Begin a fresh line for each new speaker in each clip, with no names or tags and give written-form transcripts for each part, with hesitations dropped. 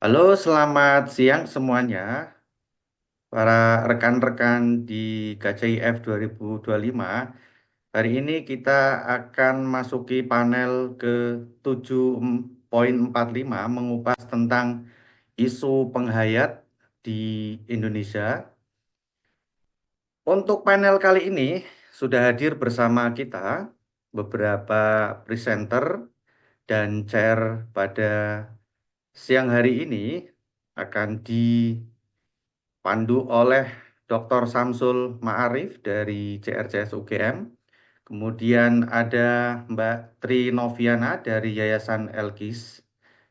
Halo, selamat siang semuanya. Para rekan-rekan di KCIF 2025. Hari ini kita akan masuki panel ke 7.45 mengupas tentang isu penghayat di Indonesia. Untuk panel kali ini sudah hadir bersama kita beberapa presenter dan chair pada siang hari ini akan dipandu oleh Dr. Samsul Ma'arif dari CRCS UGM. Kemudian ada Mbak Tri Noviana dari Yayasan Elkis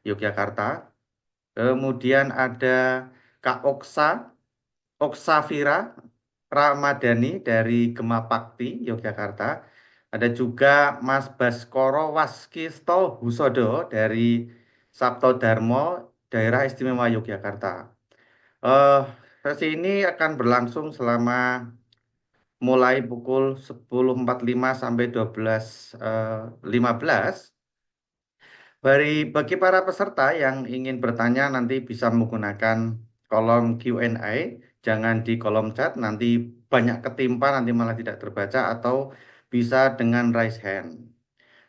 Yogyakarta. Kemudian ada Kak Oksafira Ramadhani dari Gema Pakti Yogyakarta. Ada juga Mas Baskoro Waskisto Husodo dari Sabto Darmo Daerah Istimewa Yogyakarta. Eh, Sesi ini akan berlangsung selama mulai pukul 10.45 sampai 12.15. Bagi para peserta yang ingin bertanya nanti bisa menggunakan kolom Q&A, jangan di kolom chat, nanti banyak ketimpa, nanti malah tidak terbaca, atau bisa dengan raise hand.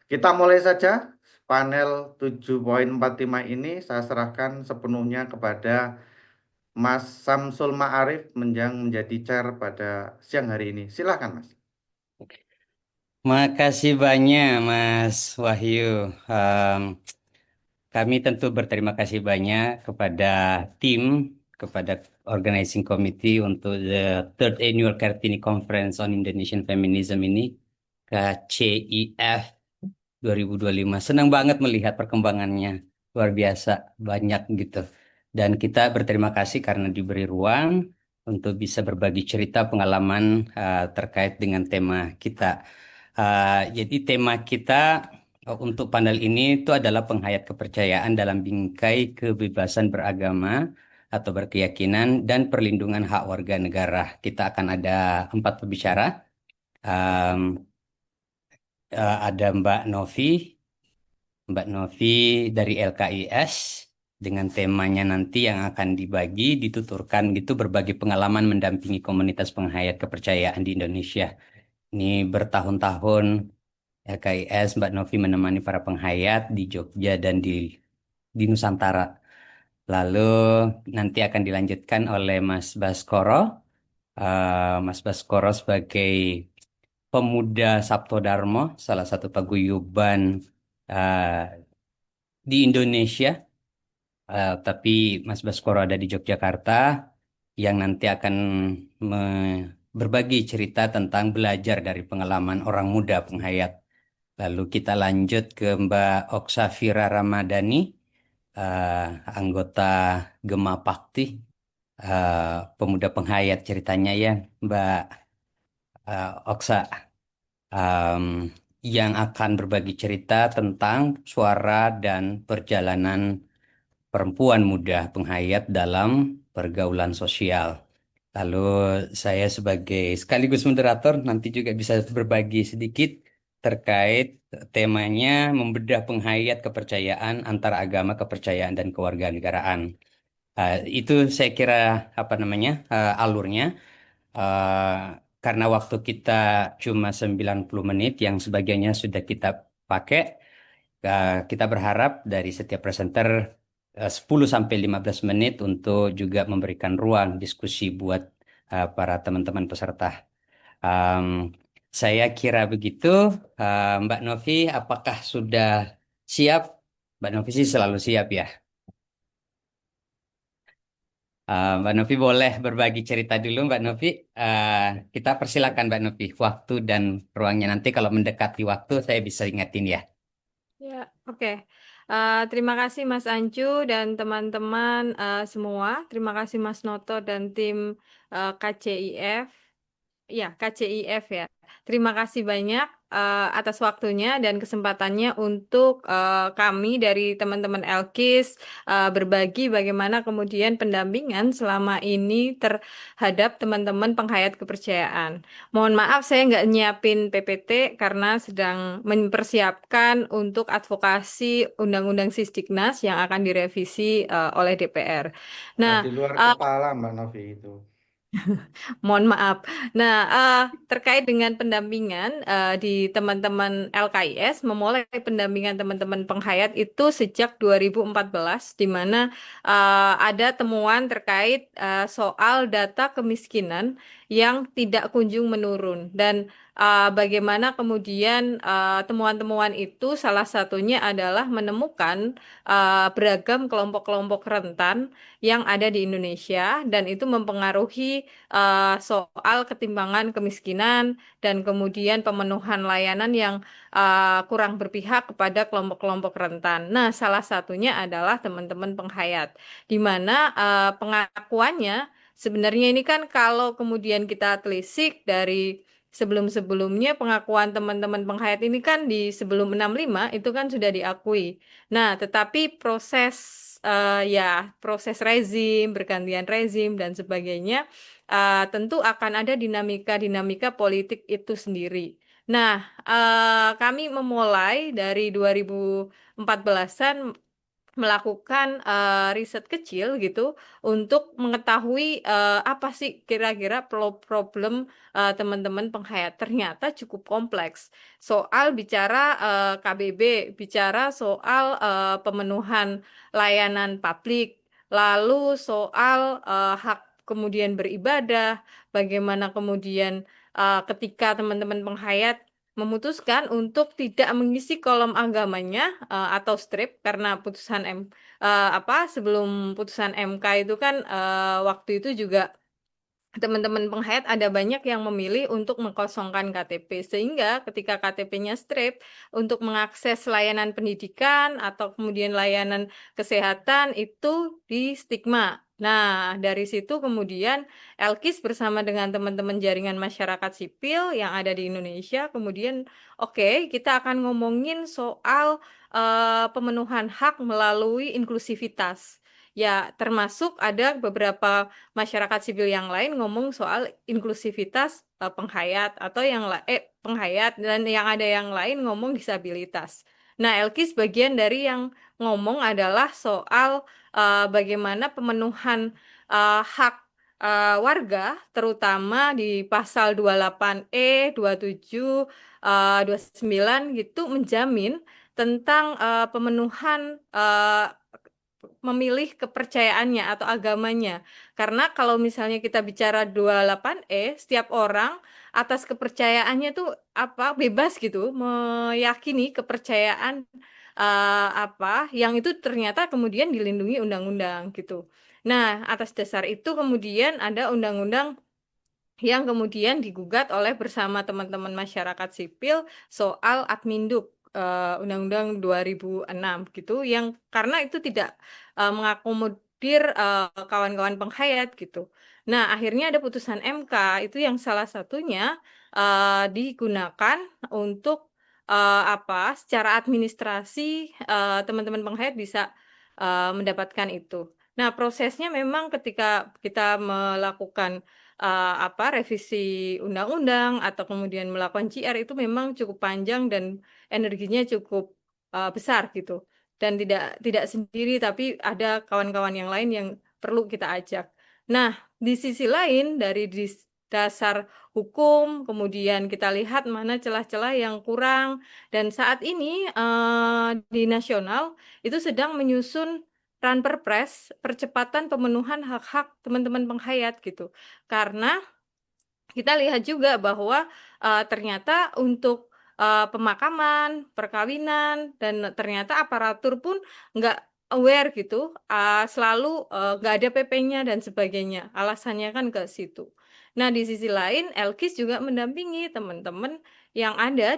Kita mulai saja panel 7.45 ini, saya serahkan sepenuhnya kepada Mas Samsul Ma'arif yang menjadi chair pada siang hari ini. Silakan, Mas.
Makasih banyak, Mas Wahyu. Em, Kami tentu berterima kasih banyak kepada tim, kepada Organizing Committee untuk the Third Annual Kartini Conference on Indonesian Feminism ini, KCIF 2025. Senang banget melihat perkembangannya, luar biasa, banyak gitu. Dan kita berterima kasih karena diberi ruang untuk bisa berbagi cerita pengalaman terkait dengan tema kita. Jadi tema kita untuk panel ini itu adalah penghayat kepercayaan dalam bingkai kebebasan beragama atau berkeyakinan dan perlindungan hak warga negara. Kita akan ada 4 pembicara. Um, ada Mbak Novi dari LKIS dengan temanya nanti yang akan dibagi, dituturkan gitu berbagi pengalaman mendampingi komunitas penghayat kepercayaan di Indonesia. Ini bertahun-tahun LKIS Mbak Novi menemani para penghayat di Jogja dan di Nusantara. Lalu nanti akan dilanjutkan oleh Mas Baskoro. Mas Baskoro sebagai pemuda Sabto Darmo, salah satu paguyuban eh, di Indonesia. Tapi Mas Baskoro ada di Yogyakarta yang nanti akan berbagi cerita tentang belajar dari pengalaman orang muda penghayat. Lalu kita lanjut ke Mbak Oksafira Ramadhani, eh, anggota Gema Pakti, eh, pemuda penghayat ceritanya ya, Mbak Oksa, em, yang akan berbagi cerita tentang suara dan perjalanan perempuan muda penghayat dalam pergaulan sosial. Lalu saya sebagai sekaligus moderator nanti juga bisa berbagi sedikit terkait temanya membedah penghayat kepercayaan antara agama, kepercayaan, dan kewarganegaraan. Itu saya kira apa namanya alurnya. Eh, karena waktu kita cuma 90 menit yang sebagiannya sudah kita pakai, kita berharap dari setiap presenter 10 sampai 15 menit untuk juga memberikan ruang diskusi buat para teman-teman peserta. Am, saya kira begitu. Mbak Novi, apakah sudah siap? Mbak Novi sih selalu siap ya. Mbak Novi boleh berbagi cerita dulu, Mbak Novi. Eh, kita persilakan Mbak Novi waktu dan ruangnya nanti kalau mendekati waktu saya bisa ingetin ya.
Ya, oke. Terima kasih Mas Ancu dan teman-teman semua. Terima kasih Mas Noto dan tim KCIF. Ya, KCIF ya. terima kasih banyak atas waktunya dan kesempatannya untuk kami dari teman-teman Elkis berbagi bagaimana kemudian pendampingan selama ini terhadap teman-teman penghayat kepercayaan. Mohon maaf saya nggak nyiapin PPT karena sedang mempersiapkan untuk advokasi Undang-Undang Sisdiknas yang akan direvisi oleh DPR.
Sudah
Nah,
di luar
eh,
kepala Mbak Novi itu.
mohon maaf. Nah, terkait dengan pendampingan di teman-teman LKIS, memulai pendampingan teman-teman penghayat itu sejak 2014, di mana ada temuan terkait soal data kemiskinan yang tidak kunjung menurun. Dan bagaimana kemudian temuan-temuan itu salah satunya adalah menemukan beragam kelompok-kelompok rentan yang ada di Indonesia, dan itu mempengaruhi soal ketimbangan kemiskinan dan kemudian pemenuhan layanan yang kurang berpihak kepada kelompok-kelompok rentan. Nah, salah satunya adalah teman-teman penghayat, di mana pengakuannya sebenarnya ini kan kalau kemudian kita telisik dari sebelum-sebelumnya pengakuan teman-teman penghayat ini kan di sebelum 65 itu kan sudah diakui. Nah, tetapi proses rezim, bergantian rezim dan sebagainya tentu akan ada dinamika-dinamika politik itu sendiri. Nah, kami memulai dari 2014-an melakukan riset kecil gitu untuk mengetahui apa sih kira-kira problem teman-teman penghayat. Ternyata cukup kompleks. Soal bicara KBB, bicara soal pemenuhan layanan publik, lalu soal hak kemudian beribadah, bagaimana kemudian ketika teman-teman penghayat memutuskan untuk tidak mengisi kolom agamanya atau strip karena sebelum putusan MK itu kan waktu itu juga teman-teman penghayat ada banyak yang memilih untuk mengkosongkan KTP, sehingga ketika KTP-nya strip untuk mengakses layanan pendidikan atau kemudian layanan kesehatan itu di stigma. Nah, dari situ kemudian Elkis bersama dengan teman-teman jaringan masyarakat sipil yang ada di Indonesia, kemudian oke, kita akan ngomongin soal pemenuhan hak melalui inklusivitas. Ya, termasuk ada beberapa masyarakat sipil yang lain ngomong soal inklusivitas penghayat atau penghayat, dan yang ada yang lain ngomong disabilitas. Nah, Elkis bagian dari yang ngomong adalah soal bagaimana pemenuhan hak warga terutama di pasal 28E, 27, 29 gitu menjamin tentang pemenuhan memilih kepercayaannya atau agamanya. Karena kalau misalnya kita bicara 28E, setiap orang atas kepercayaannya tuh bebas gitu meyakini kepercayaan yang itu ternyata kemudian dilindungi undang-undang gitu. Nah, atas dasar itu kemudian ada undang-undang yang kemudian digugat oleh bersama teman-teman masyarakat sipil soal Adminduk Undang-Undang 2006 gitu, yang karena itu tidak mengakomodir kawan-kawan penghayat gitu. Nah, akhirnya ada putusan MK itu yang salah satunya digunakan untuk secara administrasi teman-teman penghayat bisa mendapatkan itu. Nah, prosesnya memang ketika kita melakukan revisi undang-undang atau kemudian melakukan JR itu memang cukup panjang dan energinya cukup besar gitu. Dan tidak sendiri, tapi ada kawan-kawan yang lain yang perlu kita ajak. Nah, di sisi lain dari dasar hukum, kemudian kita lihat mana celah-celah yang kurang, dan saat ini di nasional itu sedang menyusun Ranperpres percepatan pemenuhan hak-hak teman-teman penghayat gitu. Karena kita lihat juga bahwa ternyata untuk pemakaman, perkawinan, dan ternyata aparatur pun nggak aware gitu, selalu nggak ada PP-nya dan sebagainya. Alasannya kan ke situ. Nah, di sisi lain, Elkis juga mendampingi teman-teman yang ada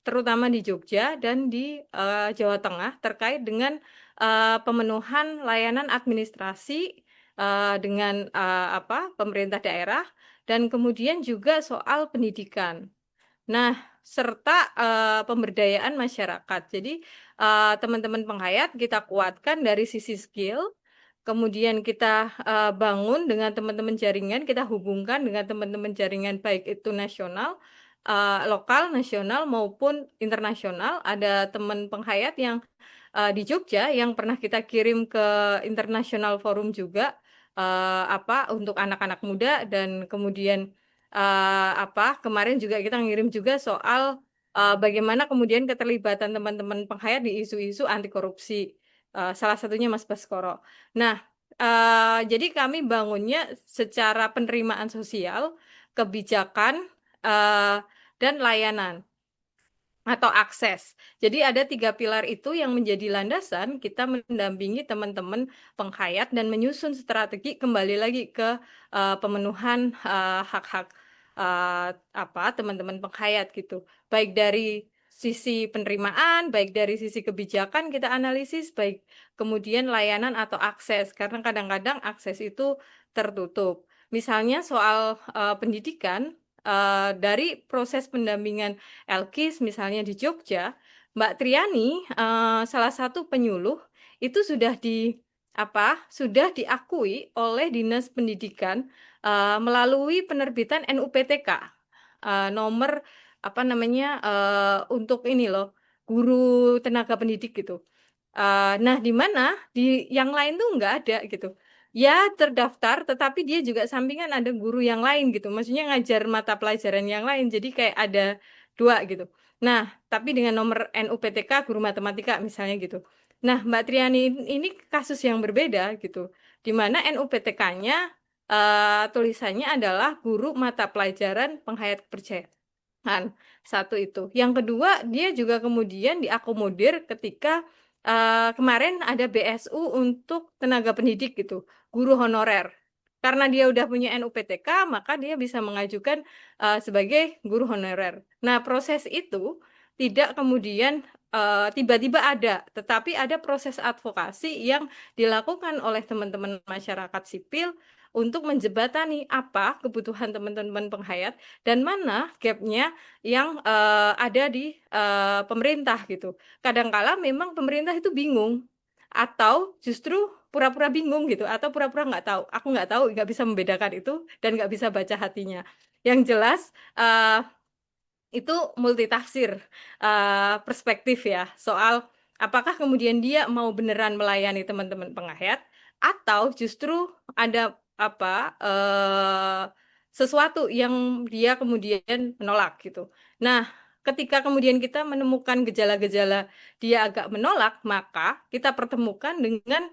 terutama di Jogja dan di Jawa Tengah terkait dengan pemenuhan layanan administrasi dengan pemerintah daerah, dan kemudian juga soal pendidikan. Nah, serta pemberdayaan masyarakat. Jadi teman-teman penghayat kita kuatkan dari sisi skill, kemudian kita bangun dengan teman-teman jaringan, kita hubungkan dengan teman-teman jaringan baik itu nasional, lokal, nasional maupun internasional. Ada teman penghayat yang di Jogja yang pernah kita kirim ke International Forum juga untuk anak-anak muda, dan kemudian kemarin juga kita ngirim juga soal bagaimana kemudian keterlibatan teman-teman penghayat di isu-isu anti korupsi. Salah satunya Mas Baskoro. Nah, jadi kami bangunnya secara penerimaan sosial, kebijakan, dan layanan atau akses. Jadi ada 3 pilar itu yang menjadi landasan kita mendampingi teman-teman penghayat dan menyusun strategi kembali lagi ke pemenuhan hak-hak teman-teman penghayat gitu. Baik dari sisi penerimaan, baik dari sisi kebijakan kita analisis, baik kemudian layanan atau akses, karena kadang-kadang akses itu tertutup. Misalnya soal pendidikan, dari proses pendampingan Elkis misalnya di Jogja, Mbak Triani salah satu penyuluh itu sudah diakui oleh Dinas Pendidikan melalui penerbitan NUPTK nomor untuk ini loh, guru tenaga pendidik gitu. Nah, di mana di yang lain tuh nggak ada gitu. Ya terdaftar, tetapi dia juga sampingan ada guru yang lain gitu. Maksudnya ngajar mata pelajaran yang lain. Jadi kayak ada 2 gitu. Nah, tapi dengan nomor NUPTK guru matematika misalnya gitu. Nah, Mbak Triani ini kasus yang berbeda gitu. Di mana NUPTK-nya tulisannya adalah guru mata pelajaran penghayat kepercayaan. Satu itu. Yang kedua, dia juga kemudian diakomodir ketika kemarin ada BSU untuk tenaga pendidik gitu, guru honorer. Karena dia udah punya NUPTK, maka dia bisa mengajukan sebagai guru honorer. Nah, proses itu tidak kemudian tiba-tiba ada, tetapi ada proses advokasi yang dilakukan oleh teman-teman masyarakat sipil untuk menjembatani apa kebutuhan teman-teman penghayat dan mana gapnya yang ada di pemerintah gitu. Kadangkala memang pemerintah itu bingung atau justru pura-pura bingung gitu atau pura-pura nggak tahu. Aku nggak tahu, nggak bisa membedakan itu dan nggak bisa baca hatinya. Yang jelas itu multitafsir perspektif ya soal apakah kemudian dia mau beneran melayani teman-teman penghayat atau justru ada sesuatu yang dia kemudian menolak gitu. Nah, ketika kemudian kita menemukan gejala-gejala dia agak menolak, maka kita pertemukan dengan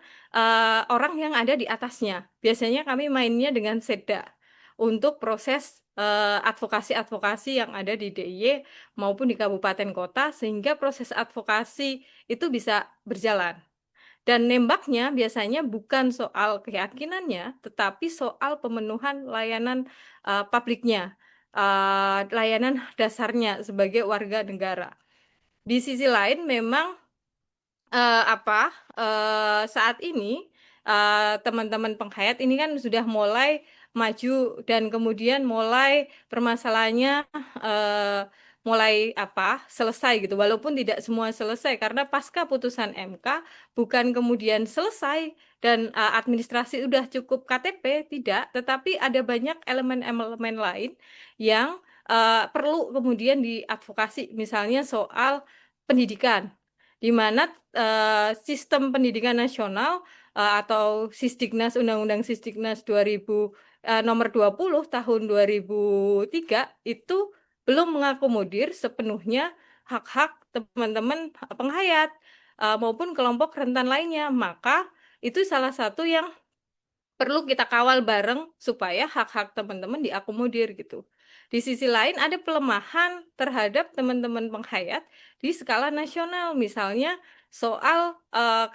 orang yang ada di atasnya. Biasanya kami mainnya dengan seda untuk proses advokasi-advokasi yang ada di DIY maupun di kabupaten kota sehingga proses advokasi itu bisa berjalan. Dan nembaknya biasanya bukan soal keyakinannya, tetapi soal pemenuhan layanan publiknya, layanan dasarnya sebagai warga negara. Di sisi lain memang saat ini teman-teman penghayat ini kan sudah mulai maju dan kemudian mulai permasalahannya eh, mulai selesai gitu, walaupun tidak semua selesai karena pasca putusan MK bukan kemudian selesai dan administrasi udah cukup KTP, tidak, tetapi ada banyak elemen-elemen lain yang perlu kemudian diadvokasi, misalnya soal pendidikan, di mana sistem pendidikan nasional atau Sisdiknas, Undang-Undang Sisdiknas nomor 20 tahun 2003 itu belum mengakomodir sepenuhnya hak-hak teman-teman penghayat maupun kelompok rentan lainnya. Maka itu salah satu yang perlu kita kawal bareng supaya hak-hak teman-teman diakomodir gitu. Di sisi lain ada pelemahan terhadap teman-teman penghayat di skala nasional, misalnya soal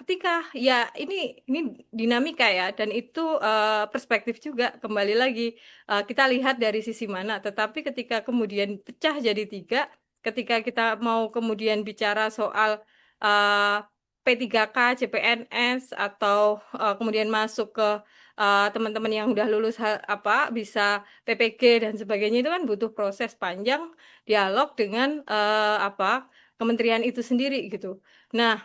ketika ya ini dinamika ya, dan itu perspektif juga, kembali lagi kita lihat dari sisi mana. Tetapi ketika kemudian pecah jadi 3, ketika kita mau kemudian bicara soal P3K, CPNS atau kemudian masuk ke teman-teman yang udah lulus bisa PPG dan sebagainya itu kan butuh proses panjang dialog dengan kementerian itu sendiri gitu. Nah,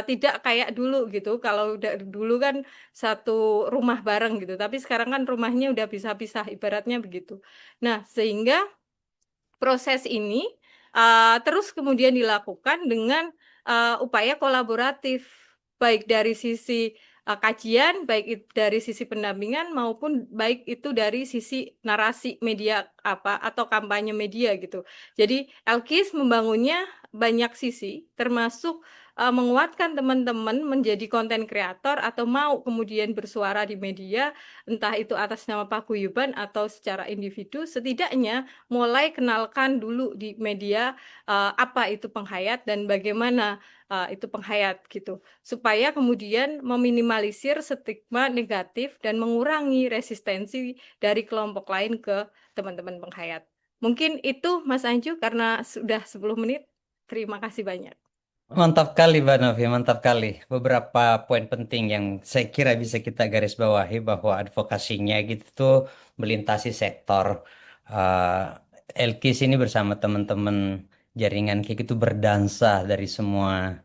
tidak kayak dulu gitu. Kalau dulu kan satu rumah bareng gitu, tapi sekarang kan rumahnya udah pisah-pisah, ibaratnya begitu. Nah, sehingga proses ini terus kemudian dilakukan dengan upaya kolaboratif, baik dari sisi kajian, baik dari sisi pendampingan maupun baik itu dari sisi narasi media atau kampanye media gitu. Jadi Elkis membangunnya banyak sisi, termasuk menguatkan teman-teman menjadi konten kreator atau mau kemudian bersuara di media, entah itu atas nama paguyuban atau secara individu, setidaknya mulai kenalkan dulu di media apa itu penghayat dan bagaimana itu penghayat gitu, supaya kemudian meminimalisir stigma negatif dan mengurangi resistensi dari kelompok lain ke teman-teman penghayat. Mungkin itu Mas Anju karena sudah 10 menit. Terima kasih banyak.
Mantap kali, Mbak Novi, mantap kali. Beberapa poin penting yang saya kira bisa kita garis bawahi bahwa advokasinya gitu tuh melintasi sektor. Elkis ini bersama teman-teman jaringan kayak gitu berdansa dari semua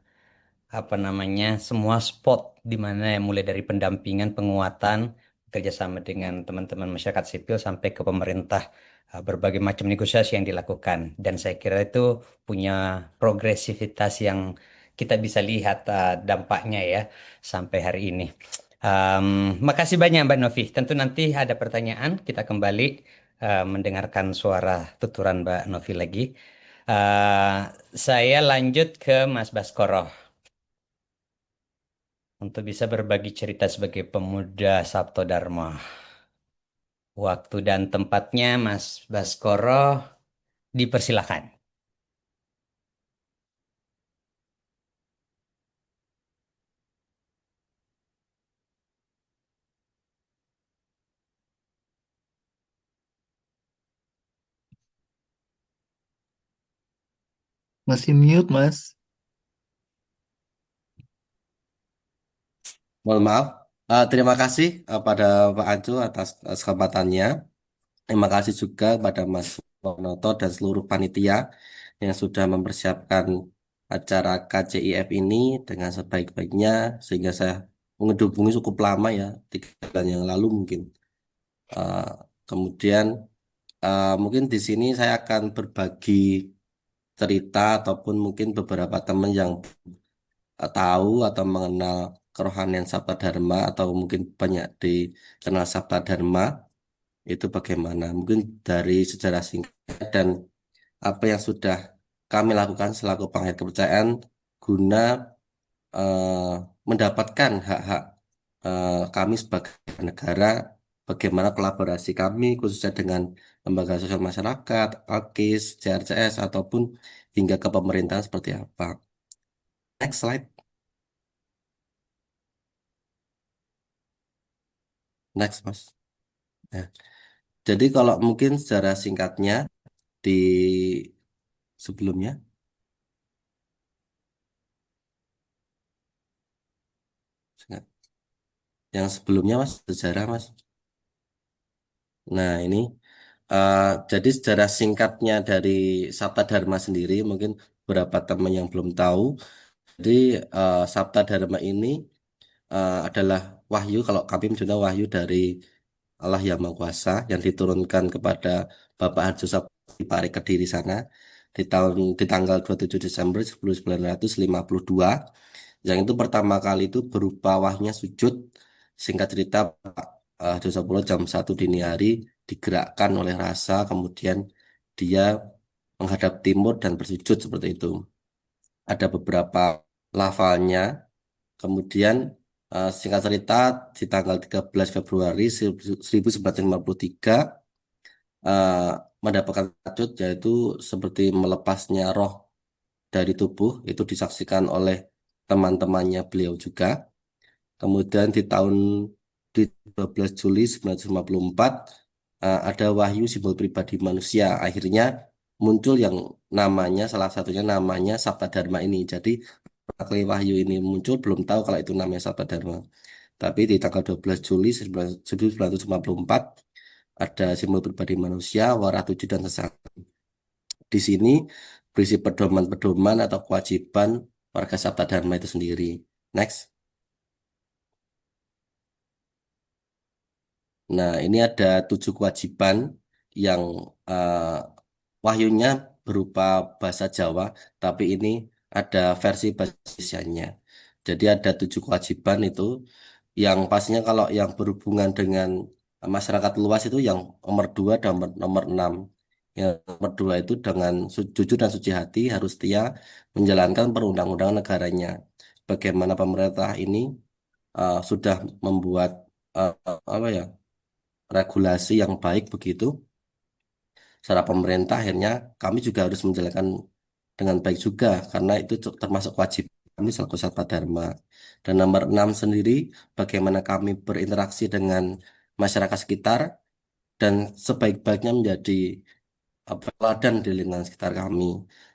semua spot di mana ya, mulai dari pendampingan, penguatan, kerjasama dengan teman-teman masyarakat sipil sampai ke pemerintah, berbagai macam negosiasi yang dilakukan. Dan saya kira itu punya progresivitas yang kita bisa lihat dampaknya ya sampai hari ini. Makasih banyak Mbak Novi. Tentu nanti ada pertanyaan, kita kembali mendengarkan suara tuturan Mbak Novi lagi. Eh, saya lanjut ke Mas Baskoro untuk bisa berbagi cerita sebagai pemuda Sabto Dharma. Waktu dan tempatnya Mas Baskoro dipersilakan.
Masih mute, Mas.
Mohon maaf. Terima kasih pada Pak Anco atas kesempatannya. Terima kasih juga kepada Mas Wonoto dan seluruh panitia yang sudah mempersiapkan acara KCIF ini dengan sebaik-baiknya sehingga saya menghubungi cukup lama ya, 3 bulan yang lalu mungkin. Uh, Kemudian mungkin di sini saya akan berbagi cerita ataupun mungkin beberapa teman yang tahu atau mengenal kerohanian Sabta Dharma atau mungkin banyak dikenal Sabta Dharma itu bagaimana mungkin dari sejarah singkat dan apa yang sudah kami lakukan selaku penghayat kepercayaan guna eh, mendapatkan hak-hak kami sebagai negara, bagaimana kolaborasi kami khususnya dengan lembaga sosial masyarakat, AKIS, CRCS ataupun hingga ke pemerintahan seperti apa. Next slide. Next, Mas. Ya. Jadi kalau mungkin secara singkatnya di sebelumnya, yang sebelumnya Mas, sejarah Mas. Nah ini, eh, jadi sejarah singkatnya dari Sabta Dharma sendiri, mungkin beberapa teman yang belum tahu. Jadi Sabta Dharma ini adalah wahyu, kalau kami menyebutnya wahyu dari Allah Yang Maha Kuasa yang diturunkan kepada Bapak Harjo Sabti Parik Kediri sana di tanggal 27 Desember 1952, yang itu pertama kali itu berupa wahnya sujud. Singkat cerita Pak Harjo Sapuro jam 1 dini hari digerakkan oleh rasa, kemudian dia menghadap timur dan bersujud seperti itu. Ada beberapa lafalnya. Kemudian singkat cerita di tanggal 13 Februari 1953 eh, mendapatkan racun, yaitu seperti melepasnya roh dari tubuh, itu disaksikan oleh teman-temannya beliau juga. Kemudian di 12 Juli 1954 ada wahyu simbol pribadi manusia. Akhirnya muncul yang namanya, salah satunya namanya Sabta Dharma ini. Jadi Akli Wahyu ini muncul belum tahu kalau itu namanya Sabta Dharma. Tapi di tanggal 12 Juli 1954 ada simbol pribadi manusia, warah tujuh dan sesat. Di sini berisi pedoman-pedoman atau kewajiban warga Sabta Dharma itu sendiri. Next. Nah, ini ada 7 kewajiban yang wahyunya berupa bahasa Jawa, tapi ini ada versi bahasa Indonesianya. Jadi ada 7 kewajiban itu yang pastinya kalau yang berhubungan dengan masyarakat luas itu yang nomor 2 dan nomor 6. Yang nomor 2 itu dengan jujur dan suci hati harus setia menjalankan perundang-undangan negaranya. Bagaimana pemerintah ini sudah membuat apa ya regulasi yang baik begitu secara pemerintah, akhirnya kami juga harus menjalankan dengan baik juga karena itu termasuk wajib kami selaku Satwa Dharma. Dan nomor 6 sendiri bagaimana kami berinteraksi dengan masyarakat sekitar dan sebaik-baiknya menjadi teladan di lingkungan sekitar kami.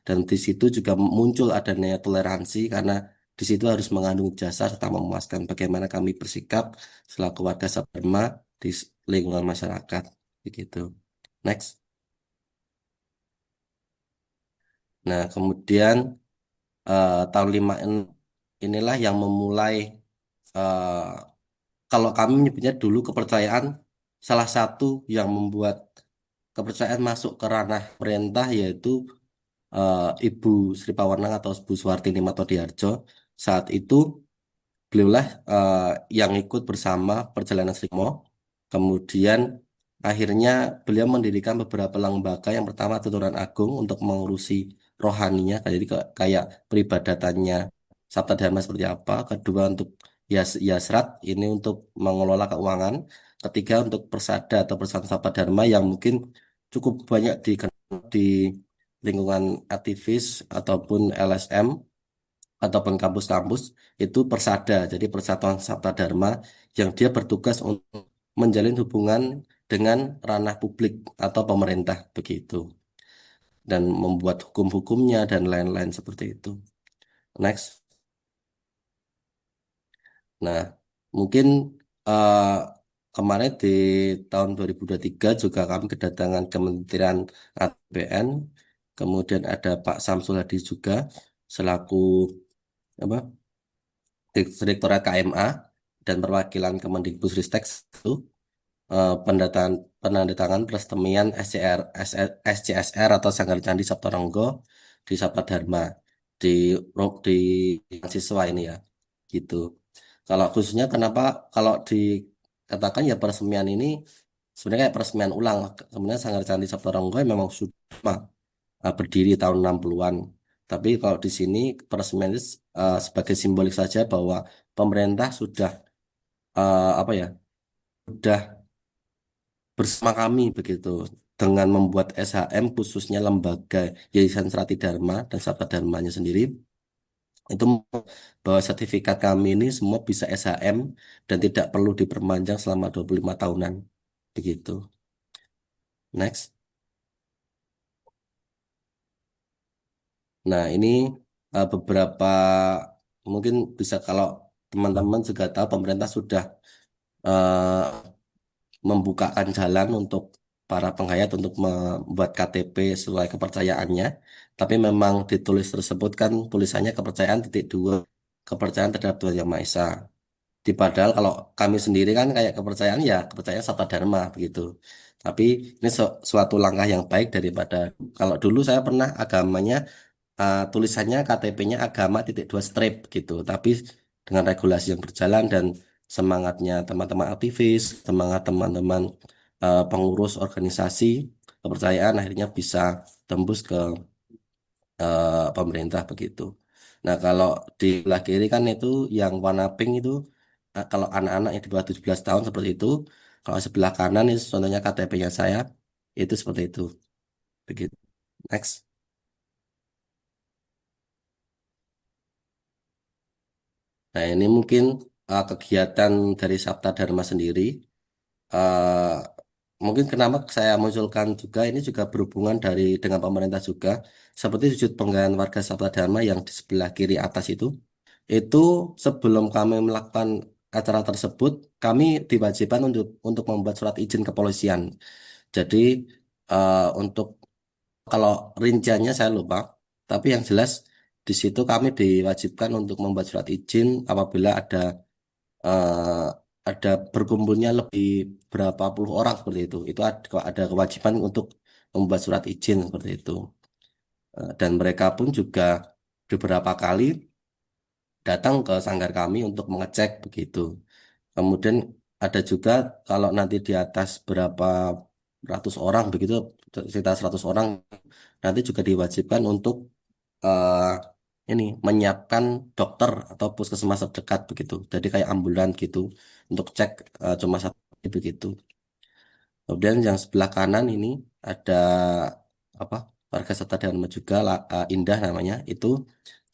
Dan di situ juga muncul adanya toleransi karena di situ harus mengandung jasa serta memuaskan bagaimana kami bersikap selaku warga Dharma di lingkungan masyarakat. Begitu. Next. Nah, kemudian tahun 56 inilah yang memulai eh, kalau kami menyebutnya dulu kepercayaan salah satu yang membuat kepercayaan masuk ke ranah perintah yaitu Ibu Sri Pawenang atau Ibu Suhartini Matodiharjo. Saat itu beliaulah yang ikut bersama perjalanan Sri Mo. Kemudian akhirnya beliau mendirikan beberapa lembaga. Yang pertama Tuturan Agung untuk mengurusi rohaninya, jadi kayak peribadatannya Sabta Dharma seperti apa. Kedua untuk Yasrat ini untuk mengelola keuangan. Ketiga untuk Persada atau Persatuan Sabta Dharma yang mungkin cukup banyak dikenal di lingkungan aktivis ataupun LSM ataupun kampus-kampus itu Persada, jadi Persatuan Sabta Dharma yang dia bertugas untuk menjalin hubungan dengan ranah publik atau pemerintah begitu dan membuat hukum-hukumnya dan lain-lain seperti itu. Next. Nah, mungkin eh, kemarin di tahun 2023 juga kami kedatangan Kementerian APBN, kemudian ada Pak Samsul Hadi juga selaku apa Direktorat KMA dan perwakilan Kemendikbudristek itu pendataan penandatangan peresmian SCSR atau Sanggar Candi Saptaronggo di Sabta Dharma di di siswa ini ya gitu. Kalau khususnya kenapa kalau dikatakan ya peresmian ini sebenarnya kayak peresmian ulang. Sebenarnya Sanggar Candi Saptaronggo memang sudah berdiri tahun 60-an. Tapi kalau di sini peresmian itu sebagai simbolik saja bahwa pemerintah sudah apa ya sudah bersama kami begitu dengan membuat SHM khususnya lembaga Yayasan Serati Dharma dan Sabta Dharmanya sendiri itu bahwa sertifikat kami ini semua bisa SHM dan tidak perlu diperpanjang selama 25 tahunan begitu. Next. Nah, ini beberapa mungkin bisa kalau teman-teman juga tahu pemerintah sudah eh, membukakan jalan untuk para penghayat untuk membuat KTP sesuai kepercayaannya. Tapi memang ditulis tersebut kan tulisannya kepercayaan titik dua kepercayaan terhadap Tuhan Yang Maha Esa. Di padahal kalau kami sendiri kan kayak kepercayaan ya kepercayaan Sabta Dharma begitu. Tapi ini suatu langkah yang baik daripada kalau dulu saya pernah agamanya tulisannya KTP-nya agama titik dua strip gitu. Tapi dengan regulasi yang berjalan dan semangatnya teman-teman aktivis, semangat teman-teman pengurus organisasi kepercayaan akhirnya bisa tembus ke pemerintah begitu. Nah, kalau di sebelah kiri kan itu yang warna pink itu kalau anak-anak yang di bawah 17 tahun seperti itu. Kalau sebelah kanan itu contohnya KTP-nya saya itu seperti itu. Begitu. Next. Nah, ini mungkin kegiatan dari Sabta Dharma sendiri. eh, Mungkin kenapa saya munculkan juga ini juga berhubungan dengan pemerintah juga. Seperti sudut penggalan warga Sabta Dharma yang di sebelah kiri atas itu sebelum kami melakukan acara tersebut kami diwajibkan untuk membuat surat izin kepolisian. Jadi untuk kalau rinciannya saya lupa, tapi yang jelas di situ kami diwajibkan untuk membuat surat izin apabila eh, ada berkumpulnya lebih berapa puluh orang seperti itu. Itu ada kewajiban untuk membuat surat izin seperti itu. Dan mereka pun juga beberapa kali datang ke sanggar kami untuk mengecek begitu. Kemudian ada juga kalau nanti di atas berapa ratus orang begitu, sekitar 100 orang, nanti juga diwajibkan untuk eh, ini menyiapkan dokter atau puskesmas terdekat begitu. Jadi kayak ambulan gitu untuk cek cuma satu begitu. Kemudian yang sebelah kanan ini ada apa? Warga Seta Dharma juga Indah namanya itu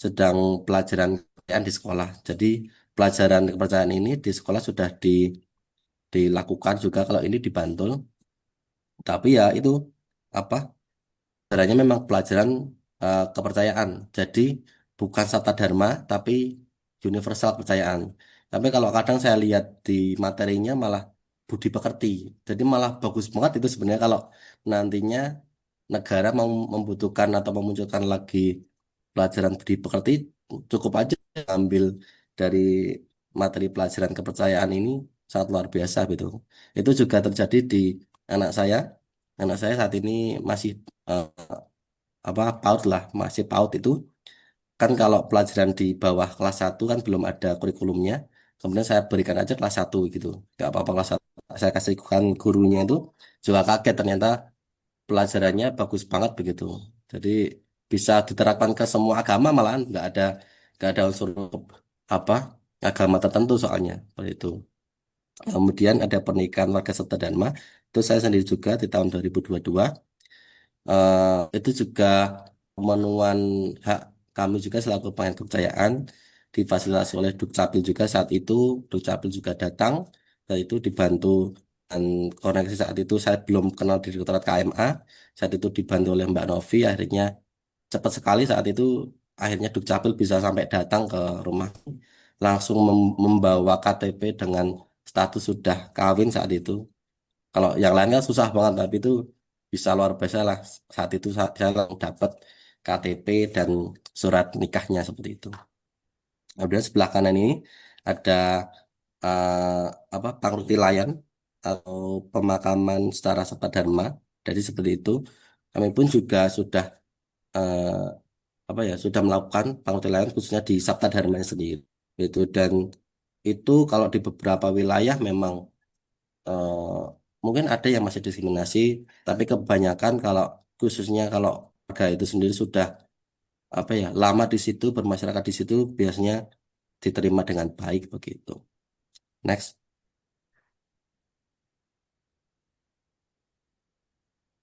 sedang pelajaran kepercayaan di sekolah. Jadi pelajaran kepercayaan ini di sekolah sudah dilakukan juga kalau ini di Bantul. Tapi ya itu apa? Sebenarnya memang pelajaran kepercayaan. Jadi bukan Sabta Dharma tapi universal kepercayaan. Tapi kalau kadang saya lihat di materinya malah budi pekerti. Jadi malah bagus banget itu sebenarnya kalau nantinya negara mau membutuhkan atau memunculkan lagi pelajaran budi pekerti, cukup aja ambil dari materi pelajaran kepercayaan ini sangat luar biasa gitu. Itu juga terjadi di anak saya. Anak saya saat ini masih eh, PAUD lah, masih PAUD itu kan kalau pelajaran di bawah kelas 1 kan belum ada kurikulumnya. Kemudian saya berikan aja kelas 1 gitu. Gak apa-apa kelas 1. Saya kasihkan gurunya itu juga kaget ternyata pelajarannya bagus banget begitu. Jadi bisa diterapkan ke semua agama malahan nggak ada unsur apa agama tertentu soalnya seperti itu. Kemudian ada pernikahan warga Seta Dharma itu saya sendiri juga di tahun 2022. Itu juga pemenuhan hak kami juga selaku pengen kepercayaan difasilitasi oleh Dukcapil juga saat itu. Dukcapil juga datang dan itu dibantu dan koneksi saat itu saya belum kenal di Direktorat KMA. Saat itu dibantu oleh Mbak Novi, akhirnya cepat sekali saat itu akhirnya Dukcapil bisa sampai datang ke rumah langsung membawa KTP dengan status sudah kawin saat itu. Kalau yang lainnya susah banget, tapi itu bisa luar biasa lah. Saat itu saya langsung dapat KTP dan surat nikahnya seperti itu. Kemudian sebelah kanan ini ada Pangruti Layan atau pemakaman secara Sabta Dharma. Jadi seperti itu. Kami pun juga sudah eh, sudah melakukan Pangruti Layan khususnya di Sabta Dharma sendiri. Itu dan itu kalau di beberapa wilayah memang eh, mungkin ada yang masih diskriminasi, tapi kebanyakan kalau khususnya kalau warga itu sendiri sudah lama di situ bermasyarakat di situ biasanya diterima dengan baik begitu. Next.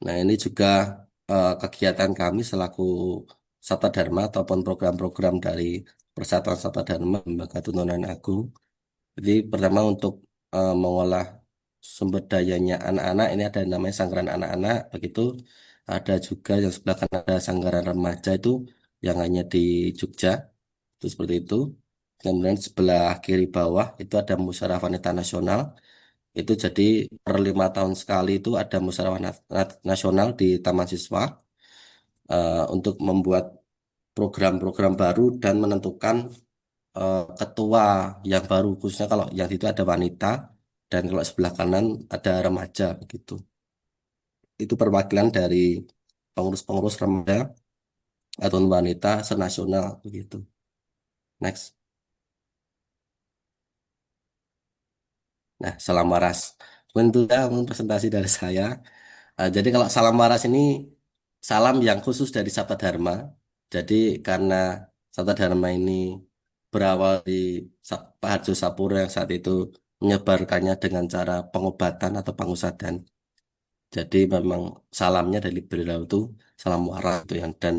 Nah ini juga kegiatan kami selaku Sabta Dharma ataupun program-program dari Persatuan Sabta Dharma Lembaga Tuntunan Agung. Jadi pertama untuk mengolah sumber dayanya anak-anak ini ada yang namanya Sanggaran Anak-anak begitu. Ada juga yang sebelah kanan ada Sanggaran Remaja itu yang hanya di Jogja itu seperti itu. Kemudian sebelah kiri bawah itu ada Musyawarah Wanita Nasional. Itu jadi per 5 tahun sekali itu ada Musyawarah Nasional di Taman Siswa untuk membuat program-program baru dan menentukan ketua yang baru khususnya kalau yang itu ada wanita dan kalau sebelah kanan ada remaja gitu. Itu perwakilan dari pengurus-pengurus remaja atau wanita senasional begitu. Next. Nah, salam waras. Tentu ya presentasi dari saya. Jadi kalau salam waras ini salam yang khusus dari Sabta Dharma. Jadi karena Sabta Dharma ini berawal di Pak Harjo Sapuro yang saat itu menyebarkannya dengan cara pengobatan atau pengusadan. Jadi memang salamnya dari beliau itu salam waras itu yang dan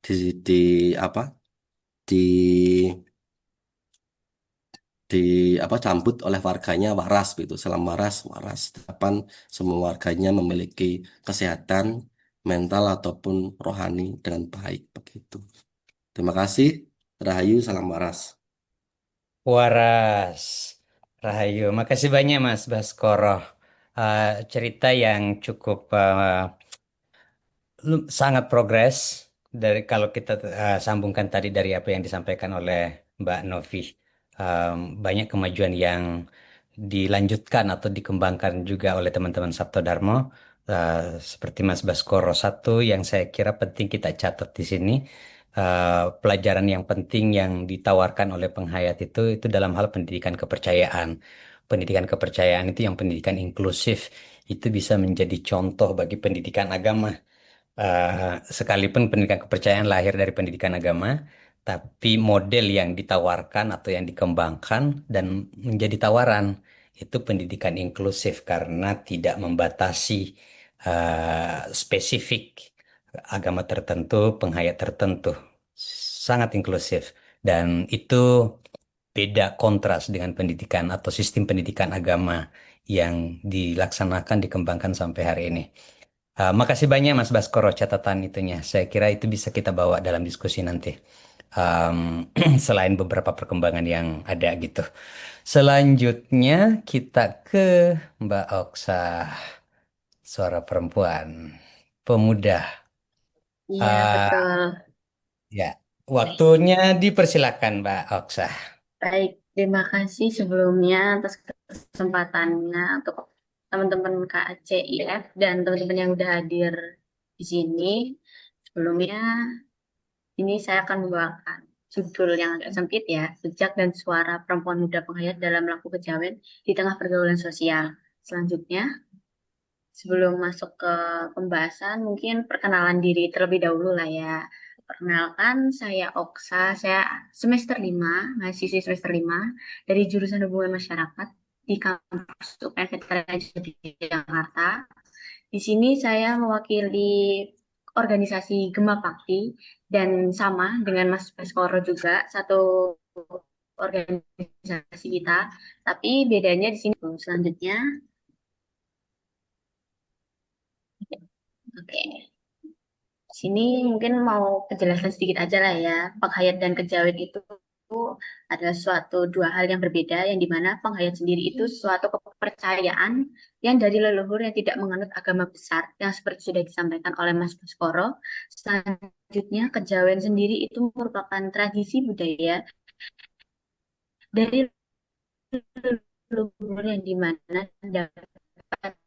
di, di apa di di sambut oleh warganya waras gitu salam waras waras harapan semua warganya memiliki kesehatan mental ataupun rohani dengan baik begitu. Terima kasih. Rahayu, salam waras.
Waras. Rahayu. Makasih banyak Mas Baskoro. Cerita yang cukup sangat progres dari kalau kita sambungkan tadi dari apa yang disampaikan oleh Mbak Novi. Banyak kemajuan yang dilanjutkan atau dikembangkan juga oleh teman-teman Sabto Darmo. Seperti Mas Baskoro, satu yang saya kira penting kita catat di sini, pelajaran yang penting yang ditawarkan oleh penghayat itu dalam hal pendidikan kepercayaan. Pendidikan kepercayaan itu yang pendidikan inklusif itu bisa menjadi contoh bagi pendidikan agama. Sekalipun pendidikan kepercayaan lahir dari pendidikan agama, tapi model yang ditawarkan atau yang dikembangkan dan menjadi tawaran itu pendidikan inklusif karena tidak membatasi spesifik agama tertentu, penghayat tertentu, sangat inklusif dan itu beda kontras dengan pendidikan atau sistem pendidikan agama yang dilaksanakan dikembangkan sampai hari ini. Makasih banyak Mas Baskoro catatan itunya. Saya kira itu bisa kita bawa dalam diskusi nanti. Selain beberapa perkembangan yang ada gitu. Selanjutnya kita ke Mbak Oksa, suara perempuan, pemuda.
Iya,
Ah,
betul.
ya,
Baik,
waktunya dipersilakan Mbak Oksa.
baik. Terima kasih sebelumnya atas kesempatannya untuk teman-teman KCIF dan teman-teman yang udah hadir di sini. Sebelumnya, ini saya akan membawakan judul yang agak sempit ya, Jejak dan Suara Perempuan Muda Penghayat dalam Laku Kejawen di Tengah Pergaulan Sosial. Selanjutnya, sebelum masuk ke pembahasan, mungkin perkenalan diri terlebih dahulu lah ya. Perkenalkan, saya Oksa, saya semester 5, mahasiswi semester 5 dari jurusan Hubungan Masyarakat di kampus UPN Veteran Jakarta. Di sini saya mewakili organisasi Gema Pakti dan sama dengan Mas Baskoro juga, satu organisasi kita, tapi bedanya di sini. Selanjutnya, oke. Sini mungkin mau penjelasan sedikit aja lah ya. Penghayat dan kejawen itu adalah suatu dua hal yang berbeda, yang dimana penghayat sendiri itu suatu kepercayaan yang dari leluhur yang tidak menganut agama besar, yang seperti sudah disampaikan oleh Mas Baskoro. Selanjutnya, kejawen sendiri itu merupakan tradisi budaya dari leluhur yang dimana dapat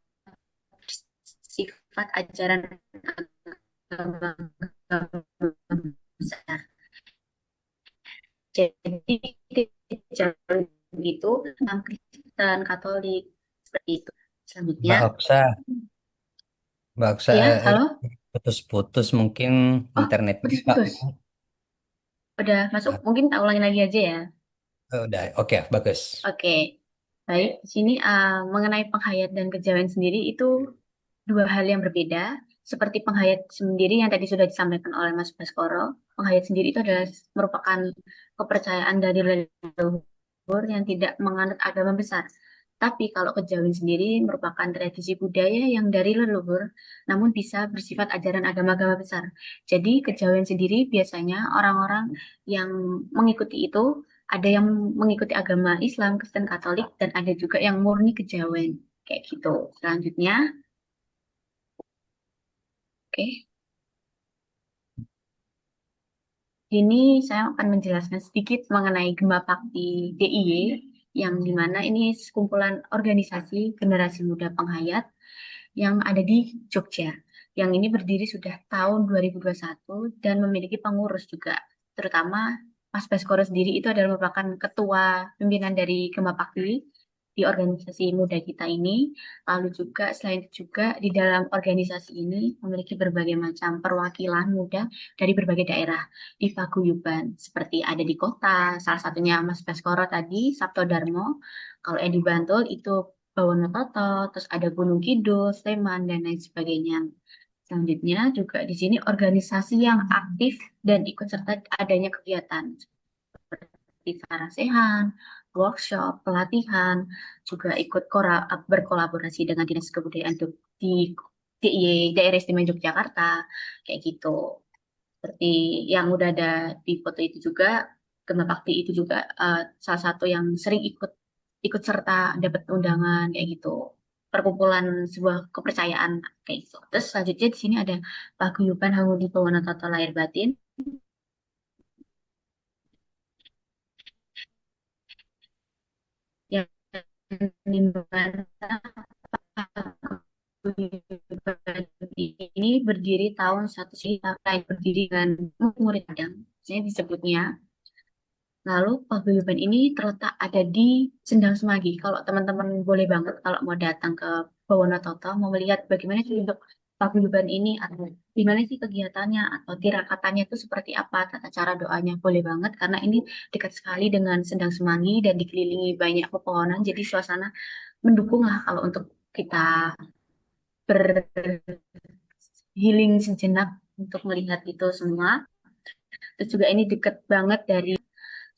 sifat ajaran agama besar. Jadi kejawen itu tentang Kristen, Katolik, seperti itu. Selanjutnya,
Mbak Oksa, Mbak Oksa,
ya, halo?
putus-putus mungkin
Oh,
internetnya Pak.
putus-putus. Udah masuk, mungkin tak ulangi lagi aja ya.
Udah, oke, bagus.
Oke, baik. Di sini mengenai penghayat dan kejawen sendiri itu dua hal yang berbeda. Seperti penghayat sendiri yang tadi sudah disampaikan oleh Mas Baskoro, penghayat sendiri itu adalah merupakan kepercayaan dari leluhur yang tidak menganut agama besar. Tapi kalau kejawen sendiri merupakan tradisi budaya yang dari leluhur, namun bisa bersifat ajaran agama-agama besar. Jadi kejawen sendiri biasanya orang-orang yang mengikuti itu, ada yang mengikuti agama Islam, Kristen, Katolik, dan ada juga yang murni kejawen. Kayak gitu. Selanjutnya, oke. Ini saya akan menjelaskan sedikit mengenai Gema Bakti DIY, yang dimana ini sekumpulan organisasi generasi muda penghayat yang ada di Jogja. Yang ini berdiri sudah tahun 2021 dan memiliki pengurus juga. Terutama Mas Baskoro sendiri itu adalah merupakan ketua pimpinan dari Gema Bakti di organisasi muda kita ini. Lalu juga selain itu juga di dalam organisasi ini memiliki berbagai macam perwakilan muda dari berbagai daerah di paguyuban seperti ada di kota, salah satunya Mas Baskoro tadi, Sabto Darmo. Kalau yang di Bantul itu Bawono Toto, terus ada Gunung Kidul, Sleman, dan lain sebagainya. Selanjutnya juga di sini organisasi yang aktif dan ikut serta adanya kegiatan seperti sarasehan, workshop, pelatihan, juga ikut berkolaborasi dengan Dinas Kebudayaan di DIY Daerah Istimewa Yogyakarta, kayak gitu. Seperti yang udah ada di foto itu juga, Gema Bakti itu juga salah satu yang sering ikut ikut serta dapat undangan kayak gitu. Perkumpulan sebuah kepercayaan kayak gitu. Terus selanjutnya di sini ada Paguyuban Hangudwibawana Tata Lahir Batin yang dimana paguyuban ini berdiri tahun 1900 berdiri dengan murid Padang, jadi disebutnya. Lalu paguyuban ini terletak ada di Sendang Semagi. Kalau teman-teman boleh banget kalau mau datang ke Wonosobo mau melihat bagaimana sih untuk paguyuban ini atau gimana sih kegiatannya atau tirakatannya itu seperti apa, tata cara doanya boleh banget karena ini dekat sekali dengan Sendang Semagi dan dikelilingi banyak pepohonan jadi suasana mendukung lah kalau untuk kita berhealing sejenak untuk melihat itu semua. Terus juga ini dekat banget dari